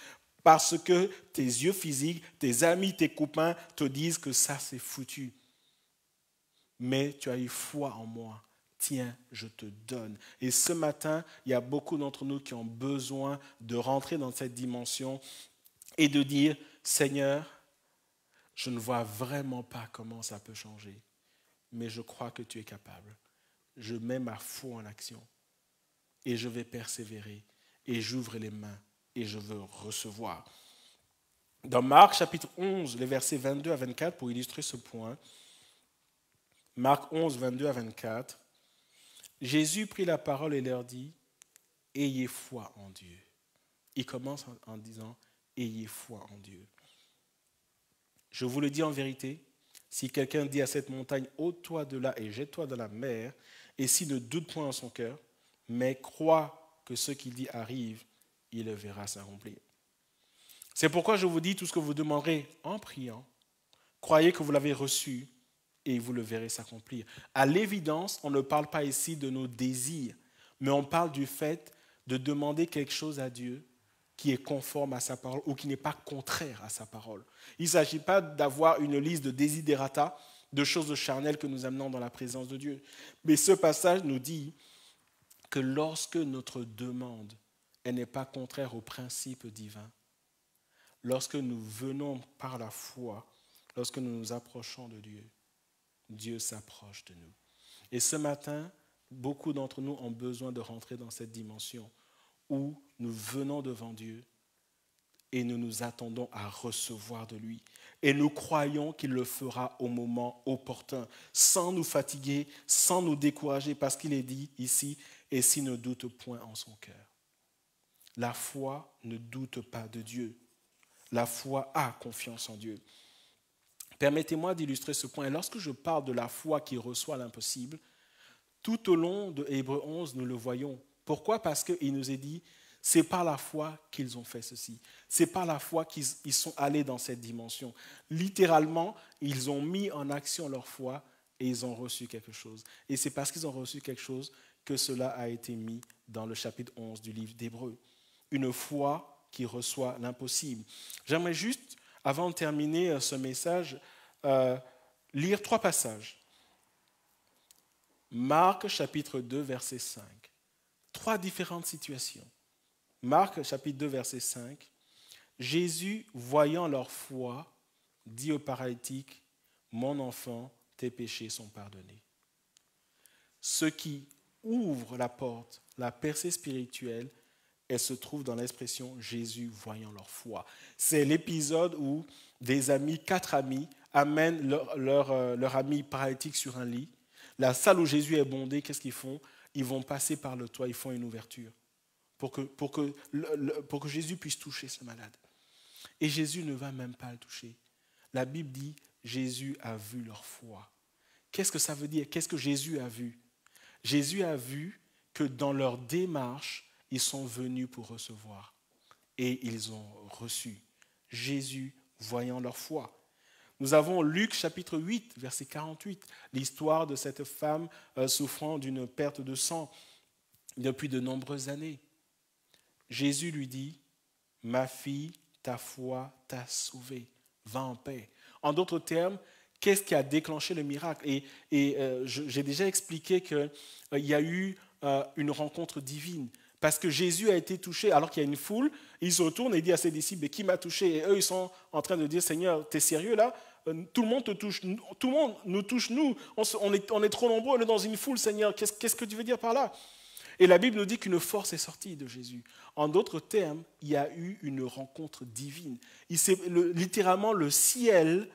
parce que tes yeux physiques, tes amis, tes copains te disent que ça c'est foutu. Mais tu as eu foi en moi. Tiens, je te donne. » Et ce matin, il y a beaucoup d'entre nous qui ont besoin de rentrer dans cette dimension et de dire, Seigneur, je ne vois vraiment pas comment ça peut changer, mais je crois que tu es capable. Je mets ma foi en action et je vais persévérer et j'ouvre les mains et je veux recevoir. Dans Marc chapitre 11, les versets 22 à 24, pour illustrer ce point, Marc 11, 22 à 24, Jésus prit la parole et leur dit, « Ayez foi en Dieu. » Il commence en disant, « Ayez foi en Dieu. » Je vous le dis en vérité, si quelqu'un dit à cette montagne, « ôte-toi de là et jette-toi dans la mer », et s'il ne doute point en son cœur, mais croit que ce qu'il dit arrive, il le verra s'accomplir. C'est pourquoi je vous dis tout ce que vous demanderez en priant. Croyez que vous l'avez reçu, et vous le verrez s'accomplir. À l'évidence, on ne parle pas ici de nos désirs, mais on parle du fait de demander quelque chose à Dieu qui est conforme à sa parole ou qui n'est pas contraire à sa parole. Il ne s'agit pas d'avoir une liste de desiderata, de choses charnelles que nous amenons dans la présence de Dieu. Mais ce passage nous dit que lorsque notre demande elle n'est pas contraire aux principes divins, lorsque nous venons par la foi, lorsque nous nous approchons de Dieu, Dieu s'approche de nous. Et ce matin, beaucoup d'entre nous ont besoin de rentrer dans cette dimension où nous venons devant Dieu et nous nous attendons à recevoir de lui. Et nous croyons qu'il le fera au moment opportun, sans nous fatiguer, sans nous décourager, parce qu'il est dit ici, et s'il ne doute point en son cœur. La foi ne doute pas de Dieu. La foi a confiance en Dieu. Permettez-moi d'illustrer ce point. Et lorsque je parle de la foi qui reçoit l'impossible, tout au long de Hébreux 11, nous le voyons. Pourquoi? Parce qu'il nous est dit, c'est par la foi qu'ils ont fait ceci. C'est par la foi qu'ils sont allés dans cette dimension. Littéralement, ils ont mis en action leur foi et ils ont reçu quelque chose. Et c'est parce qu'ils ont reçu quelque chose que cela a été mis dans le chapitre 11 du livre d'Hébreux. Une foi qui reçoit l'impossible. J'aimerais juste, avant de terminer ce message, lire 3 passages. Marc chapitre 2, verset 5. 3 différentes situations. Marc chapitre 2, verset 5. Jésus, voyant leur foi, dit au paralytique, « Mon enfant, tes péchés sont pardonnés. » Ce qui ouvre la porte, la percée spirituelle, elle se trouve dans l'expression « Jésus, voyant leur foi ». C'est l'épisode où des amis, 4 amis, amènent leur ami paralytique sur un lit. La salle où Jésus est bondé, qu'est-ce qu'ils font? Ils vont passer par le toit, ils font une ouverture pour que Jésus puisse toucher ce malade. Et Jésus ne va même pas le toucher. La Bible dit, Jésus a vu leur foi. Qu'est-ce que ça veut dire? Qu'est-ce que Jésus a vu? Jésus a vu que dans leur démarche, ils sont venus pour recevoir. Et ils ont reçu. Jésus voyant leur foi. Nous avons Luc chapitre 8, verset 48, l'histoire de cette femme souffrant d'une perte de sang depuis de nombreuses années. Jésus lui dit, « Ma fille, ta foi t'a sauvée, va en paix. » En d'autres termes, qu'est-ce qui a déclenché le miracle? Et j'ai déjà expliqué qu'il y a eu une rencontre divine. Parce que Jésus a été touché alors qu'il y a une foule, il se retourne et dit à ses disciples, « Qui m'a touché ?» Et eux, ils sont en train de dire, « Seigneur, t'es sérieux là? Tout le monde te touche, tout le monde nous touche, nous. On est trop nombreux, on est dans une foule, Seigneur. Qu'est-ce que tu veux dire par là ?» Et la Bible nous dit qu'une force est sortie de Jésus. En d'autres termes, il y a eu une rencontre divine. Littéralement, le ciel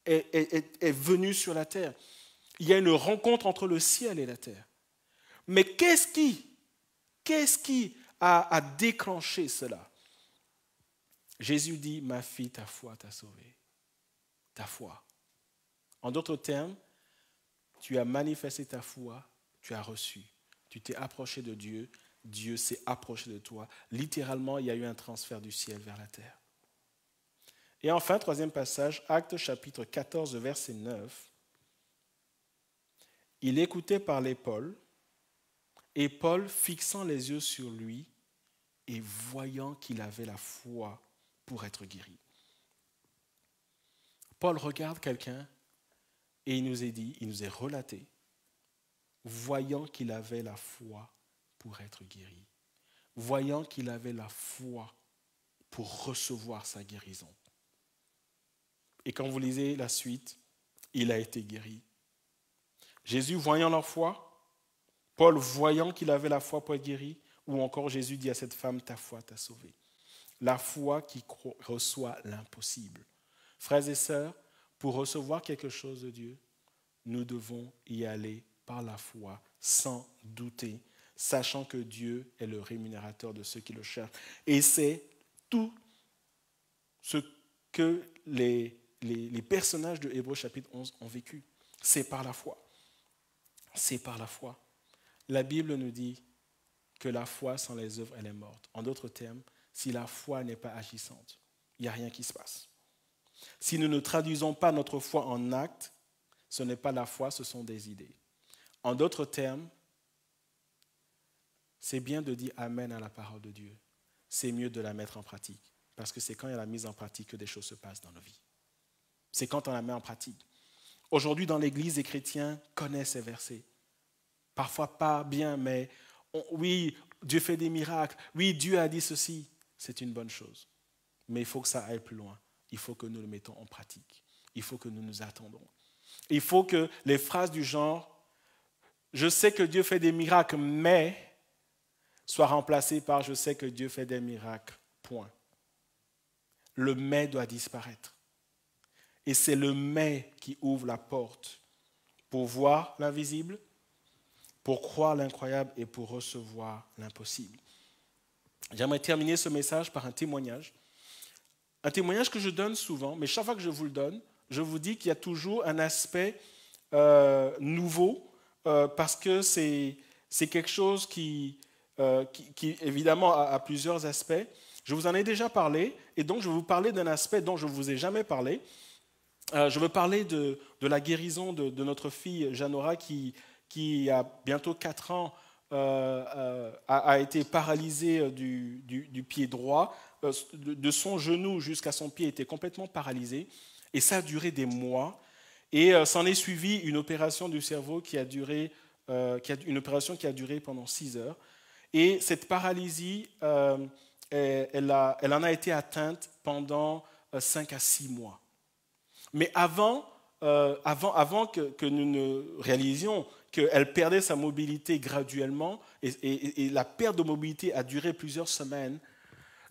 est venu sur la terre. Il y a une rencontre entre le ciel et la terre. Mais qu'est-ce qui a déclenché cela? Jésus dit, « Ma fille, ta foi t'a sauvée. » Ta foi. En d'autres termes, tu as manifesté ta foi, tu as reçu. Tu t'es approché de Dieu, Dieu s'est approché de toi. Littéralement, il y a eu un transfert du ciel vers la terre. Et enfin, 3e passage, Actes chapitre 14, verset 9. Il écoutait parler Paul, et Paul, fixant les yeux sur lui et voyant qu'il avait la foi pour être guéri. Paul regarde quelqu'un et il nous est relaté, voyant qu'il avait la foi pour être guéri, voyant qu'il avait la foi pour recevoir sa guérison. Et quand vous lisez la suite, il a été guéri. Jésus voyant leur foi, Paul voyant qu'il avait la foi pour être guéri, ou encore Jésus dit à cette femme, ta foi t'a sauvé. La foi qui reçoit l'impossible. Frères et sœurs, pour recevoir quelque chose de Dieu, nous devons y aller par la foi, sans douter, sachant que Dieu est le rémunérateur de ceux qui le cherchent. Et c'est tout ce que les personnages de Hébreux chapitre 11 ont vécu. C'est par la foi. C'est par la foi. La Bible nous dit que la foi sans les œuvres, elle est morte. En d'autres termes, si la foi n'est pas agissante, il n'y a rien qui se passe. Si nous ne traduisons pas notre foi en actes, ce n'est pas la foi, ce sont des idées. En d'autres termes, c'est bien de dire Amen à la parole de Dieu. C'est mieux de la mettre en pratique. Parce que c'est quand il y a la mise en pratique que des choses se passent dans nos vies. C'est quand on la met en pratique. Aujourd'hui, dans l'Église, les chrétiens connaissent ces versets. Parfois pas bien, mais oui, Dieu fait des miracles. Oui, Dieu a dit ceci. C'est une bonne chose. Mais il faut que ça aille plus loin. Il faut que nous le mettons en pratique. Il faut que nous nous attendons. Il faut que les phrases du genre « Je sais que Dieu fait des miracles, mais » soient remplacées par « Je sais que Dieu fait des miracles, point ». Le « mais » doit disparaître. Et c'est le « mais » qui ouvre la porte pour voir l'invisible, pour croire l'incroyable et pour recevoir l'impossible. J'aimerais terminer ce message par un témoignage. Un témoignage que je donne souvent, mais chaque fois que je vous le donne, je vous dis qu'il y a toujours un aspect nouveau parce que c'est quelque chose qui qui évidemment a plusieurs aspects. Je vous en ai déjà parlé, et donc je vais vous parler d'un aspect dont je ne vous ai jamais parlé. Je veux parler de la guérison de notre fille Janora qui a bientôt 4 ans, a été paralysée du pied droit. De son genou jusqu'à son pied était complètement paralysé. Et ça a duré des mois. Et s'en est suivi une opération du cerveau qui a duré pendant 6 heures. Et cette paralysie, elle en a été atteinte pendant 5 à 6 mois. Mais avant que nous ne réalisions qu'elle perdait sa mobilité graduellement, et la perte de mobilité a duré plusieurs semaines,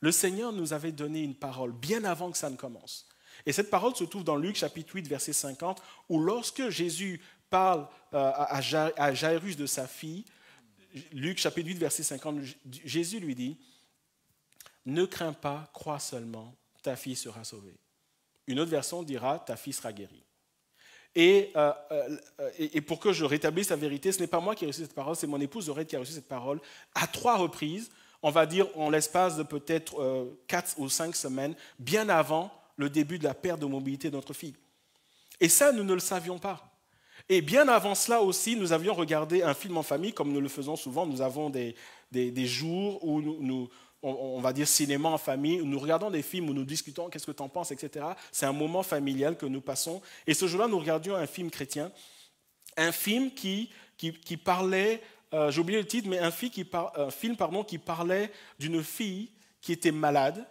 le Seigneur nous avait donné une parole bien avant que ça ne commence. Et cette parole se trouve dans Luc chapitre 8, verset 50, où lorsque Jésus parle à Jairus de sa fille, Luc chapitre 8, verset 50, Jésus lui dit « Ne crains pas, crois seulement, ta fille sera sauvée. » Une autre version dira « Ta fille sera guérie. » Et pour que je rétablisse la vérité, ce n'est pas moi qui ai reçu cette parole, c'est mon épouse Zorette qui a reçu cette parole à 3 reprises, on va dire en l'espace de peut-être 4 ou 5 semaines, bien avant le début de la perte de mobilité de notre fille. Et ça, nous ne le savions pas. Et bien avant cela aussi, nous avions regardé un film en famille, comme nous le faisons souvent. Nous avons des jours où on va dire cinéma en famille, où nous regardons des films, où nous discutons, qu'est-ce que tu en penses, etc. C'est un moment familial que nous passons. Et ce jour-là, nous regardions un film chrétien, un film qui parlait, j'ai oublié le titre, mais un film qui parlait d'une fille qui était malade,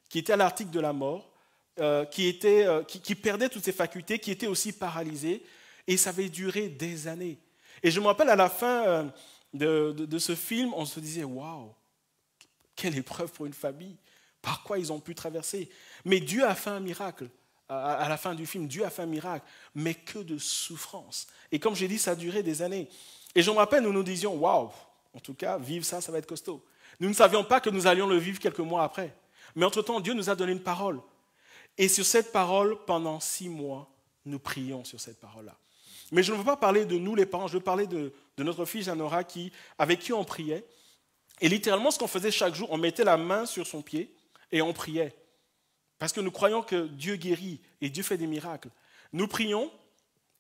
qui était à l'article de la mort, qui perdait toutes ses facultés, qui était aussi paralysée, et ça avait duré des années. Et je me rappelle à la fin de ce film, on se disait « Waouh, quelle épreuve pour une famille, par quoi ils ont pu traverser. » Mais Dieu a fait un miracle. À la fin du film, Dieu a fait un miracle, mais que de souffrance. Et comme j'ai dit, ça a duré des années. Et je me rappelle, nous nous disions « Waouh, en tout cas, vivre ça, ça va être costaud. » Nous ne savions pas que nous allions le vivre quelques mois après. Mais entre-temps, Dieu nous a donné une parole. Et sur cette parole, pendant 6 mois, nous prions sur cette parole-là. Mais je ne veux pas parler de nous les parents, je veux parler de notre fille Janora avec qui on priait. Et littéralement, ce qu'on faisait chaque jour, on mettait la main sur son pied et on priait. Parce que nous croyons que Dieu guérit et Dieu fait des miracles. Nous prions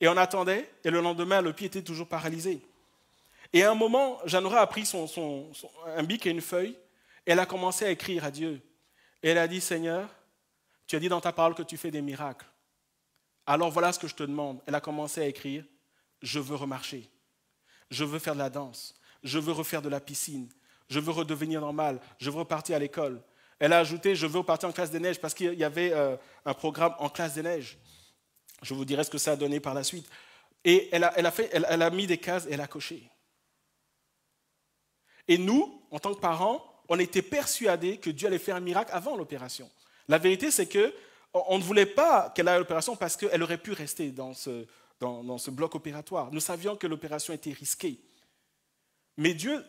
et on attendait, et le lendemain, le pied était toujours paralysé. Et à un moment, Janora a pris un bic et une feuille, et elle a commencé à écrire à Dieu. Et elle a dit, Seigneur, tu as dit dans ta parole que tu fais des miracles. Alors voilà ce que je te demande. Elle a commencé à écrire, je veux remarcher, je veux faire de la danse, je veux refaire de la piscine, je veux redevenir normal, je veux repartir à l'école. Elle a ajouté, je veux repartir en classe des neiges parce qu'il y avait un programme en classe des neiges. Je vous dirai ce que ça a donné par la suite. Et elle a mis des cases et elle a coché. Et nous, en tant que parents, on était persuadés que Dieu allait faire un miracle avant l'opération. La vérité, c'est qu'on ne voulait pas qu'elle aille à l'opération parce qu'elle aurait pu rester dans ce bloc opératoire. Nous savions que l'opération était risquée. Mais Dieu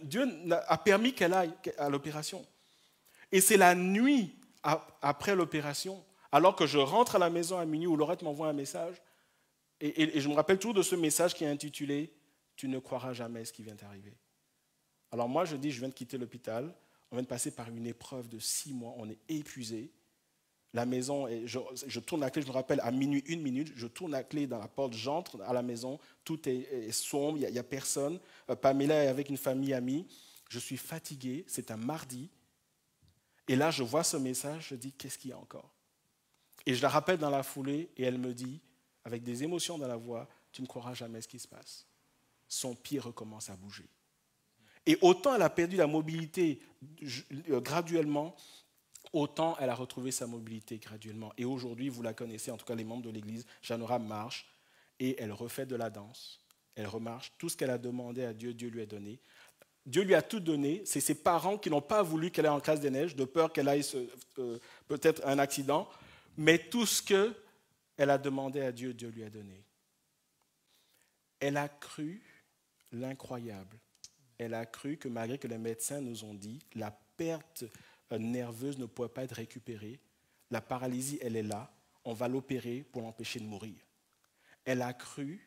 a permis qu'elle aille à l'opération. Et c'est la nuit après l'opération, alors que je rentre à la maison à minuit où Laurette m'envoie un message, et je me rappelle toujours de ce message qui est intitulé « Tu ne croiras jamais ce qui vient d'arriver ». Alors moi, je dis, je viens de quitter l'hôpital, on vient de passer par une épreuve de 6 mois, on est épuisé. La maison, je tourne la clé, je me rappelle, à minuit, 1 minute, je tourne la clé dans la porte, j'entre à la maison, tout est sombre, il n'y a personne. Pamela est avec une famille amie, je suis fatigué, c'est un mardi. Et là, je vois ce message, je dis, qu'est-ce qu'il y a encore? Et je la rappelle dans la foulée, et elle me dit, avec des émotions dans la voix, tu ne croiras jamais ce qui se passe. Son pied recommence à bouger. Et autant elle a perdu la mobilité graduellement, autant elle a retrouvé sa mobilité graduellement. Et aujourd'hui, vous la connaissez, en tout cas les membres de l'Église, Janora marche et elle refait de la danse. Elle remarche. Tout ce qu'elle a demandé à Dieu, Dieu lui a donné. Dieu lui a tout donné. C'est ses parents qui n'ont pas voulu qu'elle aille en classe des neiges, de peur qu'elle aille peut-être un accident. Mais tout ce qu'elle a demandé à Dieu, Dieu lui a donné. Elle a cru l'incroyable. Elle a cru que malgré que les médecins nous ont dit la perte nerveuse ne pourrait pas être récupérée, la paralysie, elle est là, on va l'opérer pour l'empêcher de mourir. Elle a cru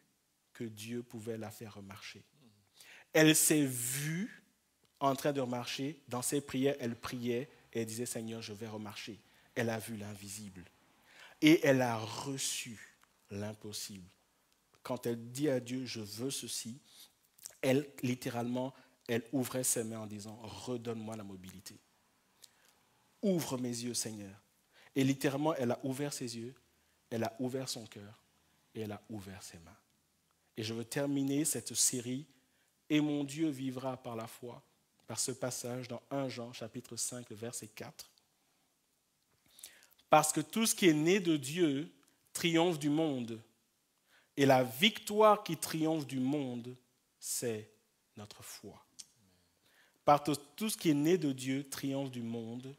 que Dieu pouvait la faire remarcher. Elle s'est vue en train de marcher. Dans ses prières, elle priait et elle disait, Seigneur, je vais remarcher. Elle a vu l'invisible. Et elle a reçu l'impossible. Quand elle dit à Dieu, je veux ceci, elle, littéralement, elle ouvrait ses mains en disant, redonne-moi la mobilité. Ouvre mes yeux, Seigneur. Et littéralement, elle a ouvert ses yeux, elle a ouvert son cœur et elle a ouvert ses mains. Et je veux terminer cette série, et mon Dieu vivra par la foi, par ce passage dans 1 Jean, chapitre 5, le verset 4. Parce que tout ce qui est né de Dieu triomphe du monde. Et la victoire qui triomphe du monde, c'est notre foi. Parce que tout ce qui est né de Dieu triomphe du monde.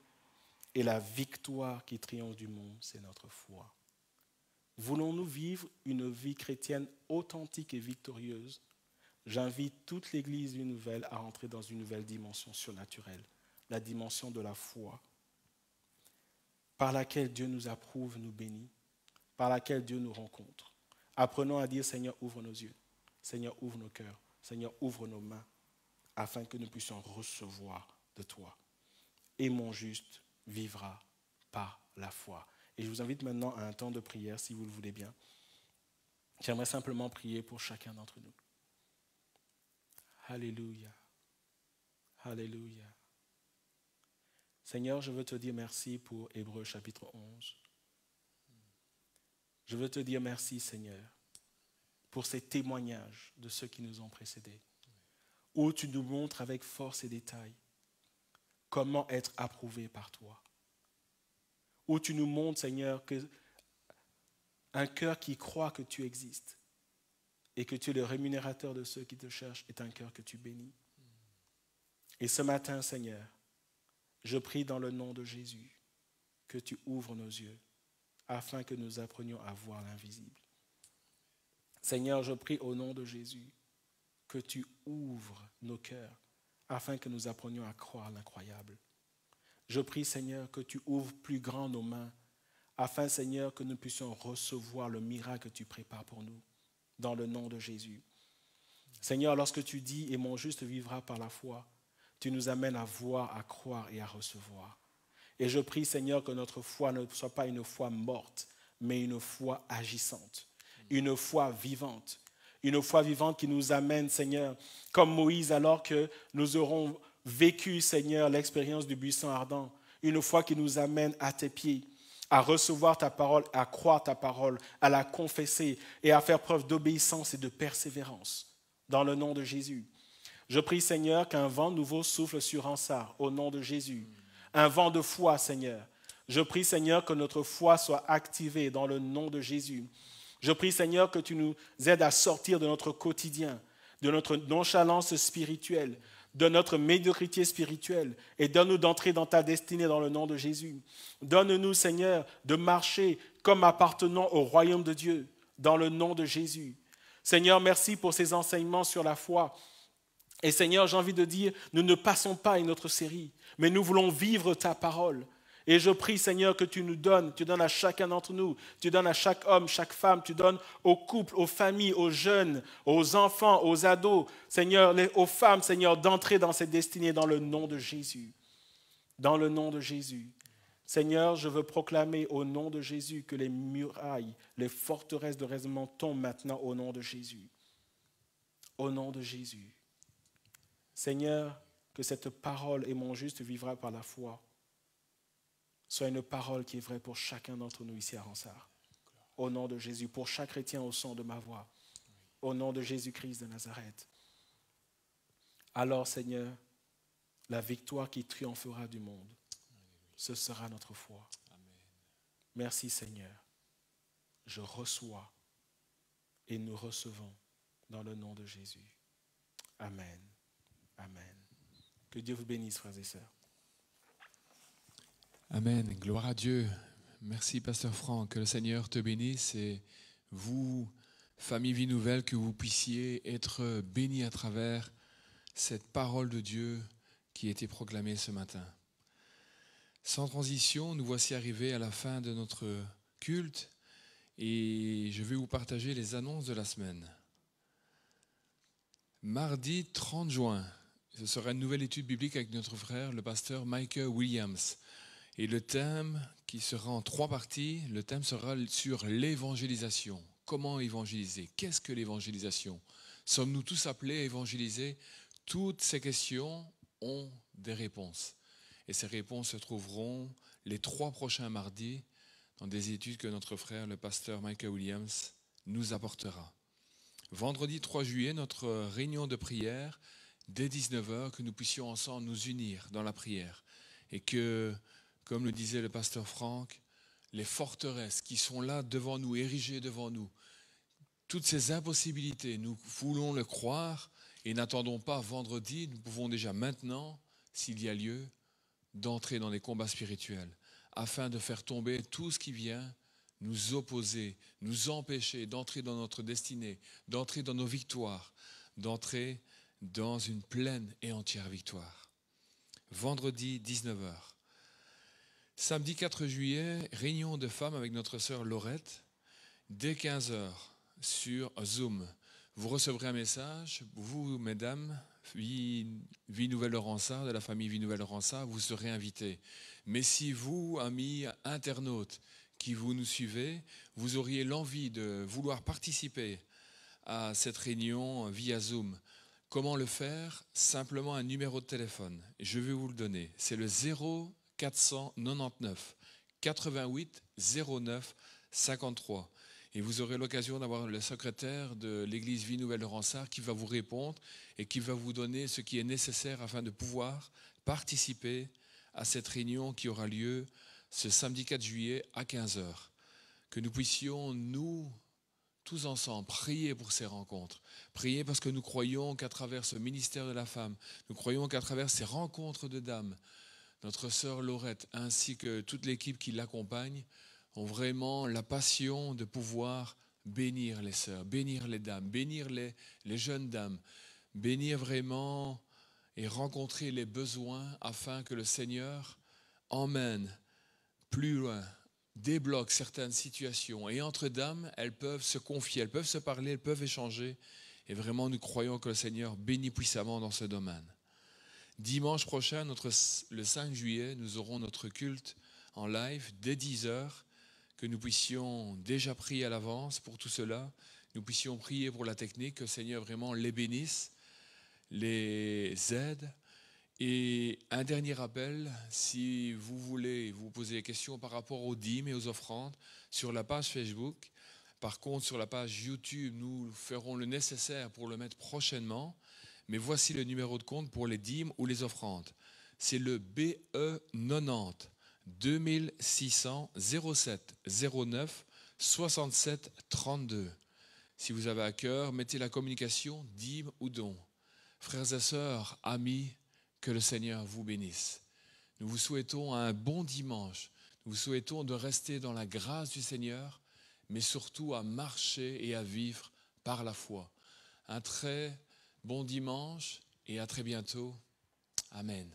Et la victoire qui triomphe du monde, c'est notre foi. Voulons-nous vivre une vie chrétienne authentique et victorieuse? J'invite toute l'Église Vie Nouvelle à entrer dans une nouvelle dimension surnaturelle, la dimension de la foi, par laquelle Dieu nous approuve, nous bénit, par laquelle Dieu nous rencontre. Apprenons à dire, Seigneur, ouvre nos yeux, Seigneur, ouvre nos cœurs, Seigneur, ouvre nos mains, afin que nous puissions recevoir de toi. Et mon juste vivra par la foi. Et je vous invite maintenant à un temps de prière, si vous le voulez bien. J'aimerais simplement prier pour chacun d'entre nous. Alléluia. Alléluia. Seigneur, je veux te dire merci pour Hébreux chapitre 11. Je veux te dire merci, Seigneur, pour ces témoignages de ceux qui nous ont précédés, où tu nous montres avec force et détail comment être approuvé par toi. Où tu nous montres, Seigneur, un cœur qui croit que tu existes et que tu es le rémunérateur de ceux qui te cherchent est un cœur que tu bénis. Et ce matin, Seigneur, je prie dans le nom de Jésus que tu ouvres nos yeux afin que nous apprenions à voir l'invisible. Seigneur, je prie au nom de Jésus que tu ouvres nos cœurs afin que nous apprenions à croire l'incroyable. Je prie, Seigneur, que tu ouvres plus grand nos mains, afin, Seigneur, que nous puissions recevoir le miracle que tu prépares pour nous, dans le nom de Jésus. Seigneur, lorsque tu dis « et mon juste vivra par la foi », tu nous amènes à voir, à croire et à recevoir. Et je prie, Seigneur, que notre foi ne soit pas une foi morte, mais une foi agissante, une foi vivante. Une foi vivante qui nous amène, Seigneur, comme Moïse, alors que nous aurons vécu, Seigneur, l'expérience du buisson ardent. Une foi qui nous amène à tes pieds, à recevoir ta parole, à croire ta parole, à la confesser et à faire preuve d'obéissance et de persévérance. Dans le nom de Jésus. Je prie, Seigneur, qu'un vent nouveau souffle sur Ansar, au nom de Jésus. Un vent de foi, Seigneur. Je prie, Seigneur, que notre foi soit activée dans le nom de Jésus. Je prie, Seigneur, que tu nous aides à sortir de notre quotidien, de notre nonchalance spirituelle, de notre médiocrité spirituelle et donne-nous d'entrer dans ta destinée dans le nom de Jésus. Donne-nous, Seigneur, de marcher comme appartenant au royaume de Dieu dans le nom de Jésus. Seigneur, merci pour ces enseignements sur la foi. Et Seigneur, j'ai envie de dire, nous ne passons pas à une autre série, mais nous voulons vivre ta parole. Et je prie, Seigneur, que tu nous donnes, tu donnes à chacun d'entre nous, tu donnes à chaque homme, chaque femme, tu donnes aux couples, aux familles, aux jeunes, aux enfants, aux ados, Seigneur, aux femmes, Seigneur, d'entrer dans cette destinée dans le nom de Jésus. Dans le nom de Jésus. Seigneur, je veux proclamer au nom de Jésus que les murailles, les forteresses de raisonnement tombent maintenant au nom de Jésus. Au nom de Jésus. Seigneur, que cette parole et mon juste vivra par la foi soit une parole qui est vraie pour chacun d'entre nous ici à Ransard. Au nom de Jésus, pour chaque chrétien au son de ma voix. Au nom de Jésus-Christ de Nazareth. Alors, Seigneur, la victoire qui triomphera du monde, ce sera notre foi. Merci, Seigneur. Je reçois et nous recevons dans le nom de Jésus. Amen. Amen. Que Dieu vous bénisse, frères et sœurs. Amen. Gloire à Dieu. Merci, Pasteur Franck. Que le Seigneur te bénisse et vous, famille Vie Nouvelle, que vous puissiez être bénis à travers cette parole de Dieu qui a été proclamée ce matin. Sans transition, nous voici arrivés à la fin de notre culte et je vais vous partager les annonces de la semaine. Mardi 30 juin, ce sera une nouvelle étude biblique avec notre frère, le pasteur Michael Williams. Et le thème qui sera en 3 parties, le thème sera sur l'évangélisation. Comment évangéliser? Qu'est-ce que l'évangélisation? Sommes-nous tous appelés à évangéliser? Toutes ces questions ont des réponses. Et ces réponses se trouveront les 3 prochains mardis dans des études que notre frère, le pasteur Michael Williams, nous apportera. Vendredi 3 juillet, notre réunion de prière, dès 19h, que nous puissions ensemble nous unir dans la prière. Et que, comme le disait le pasteur Franck, les forteresses qui sont là devant nous, érigées devant nous, toutes ces impossibilités, nous voulons le croire et n'attendons pas vendredi, nous pouvons déjà maintenant, s'il y a lieu, d'entrer dans les combats spirituels, afin de faire tomber tout ce qui vient nous opposer, nous empêcher d'entrer dans notre destinée, d'entrer dans nos victoires, d'entrer dans une pleine et entière victoire. Vendredi 19h. Samedi 4 juillet, réunion de femmes avec notre sœur Laurette, dès 15h sur Zoom. Vous recevrez un message, vous, mesdames, Vie Nouvelle-Laurençat, de la famille Vie Nouvelle-Laurençat, vous serez invités. Mais si vous, amis internautes, qui vous nous suivez, vous auriez l'envie de vouloir participer à cette réunion via Zoom, comment le faire? Simplement un numéro de téléphone. Je vais vous le donner. C'est le 0499 88 09 53. Et vous aurez l'occasion d'avoir le secrétaire de l'église Vie Nouvelle-Laurençat qui va vous répondre et qui va vous donner ce qui est nécessaire afin de pouvoir participer à cette réunion qui aura lieu ce samedi 4 juillet à 15h. Que nous puissions, nous, tous ensemble, prier pour ces rencontres. Prier parce que nous croyons qu'à travers ce ministère de la femme, nous croyons qu'à travers ces rencontres de dames, notre sœur Laurette ainsi que toute l'équipe qui l'accompagne ont vraiment la passion de pouvoir bénir les sœurs, bénir les dames, bénir les jeunes dames, bénir vraiment et rencontrer les besoins afin que le Seigneur emmène plus loin, débloque certaines situations. Et entre dames, elles peuvent se confier, elles peuvent se parler, elles peuvent échanger. Et vraiment, nous croyons que le Seigneur bénit puissamment dans ce domaine. Dimanche prochain, le 5 juillet, nous aurons notre culte en live dès 10h. Que nous puissions déjà prier à l'avance pour tout cela. Nous puissions prier pour la technique, que le Seigneur vraiment les bénisse, les aide. Et un dernier rappel, si vous voulez vous poser des questions par rapport aux dîmes et aux offrandes, sur la page Facebook. Par contre, sur la page YouTube, nous ferons le nécessaire pour le mettre prochainement. Mais voici le numéro de compte pour les dîmes ou les offrandes. C'est le BE 90 2600 07 09 67 32. Si vous avez à cœur, mettez la communication dîmes ou dons. Frères et sœurs, amis, que le Seigneur vous bénisse. Nous vous souhaitons un bon dimanche. Nous vous souhaitons de rester dans la grâce du Seigneur, mais surtout à marcher et à vivre par la foi. Un très bon dimanche et à très bientôt. Amen.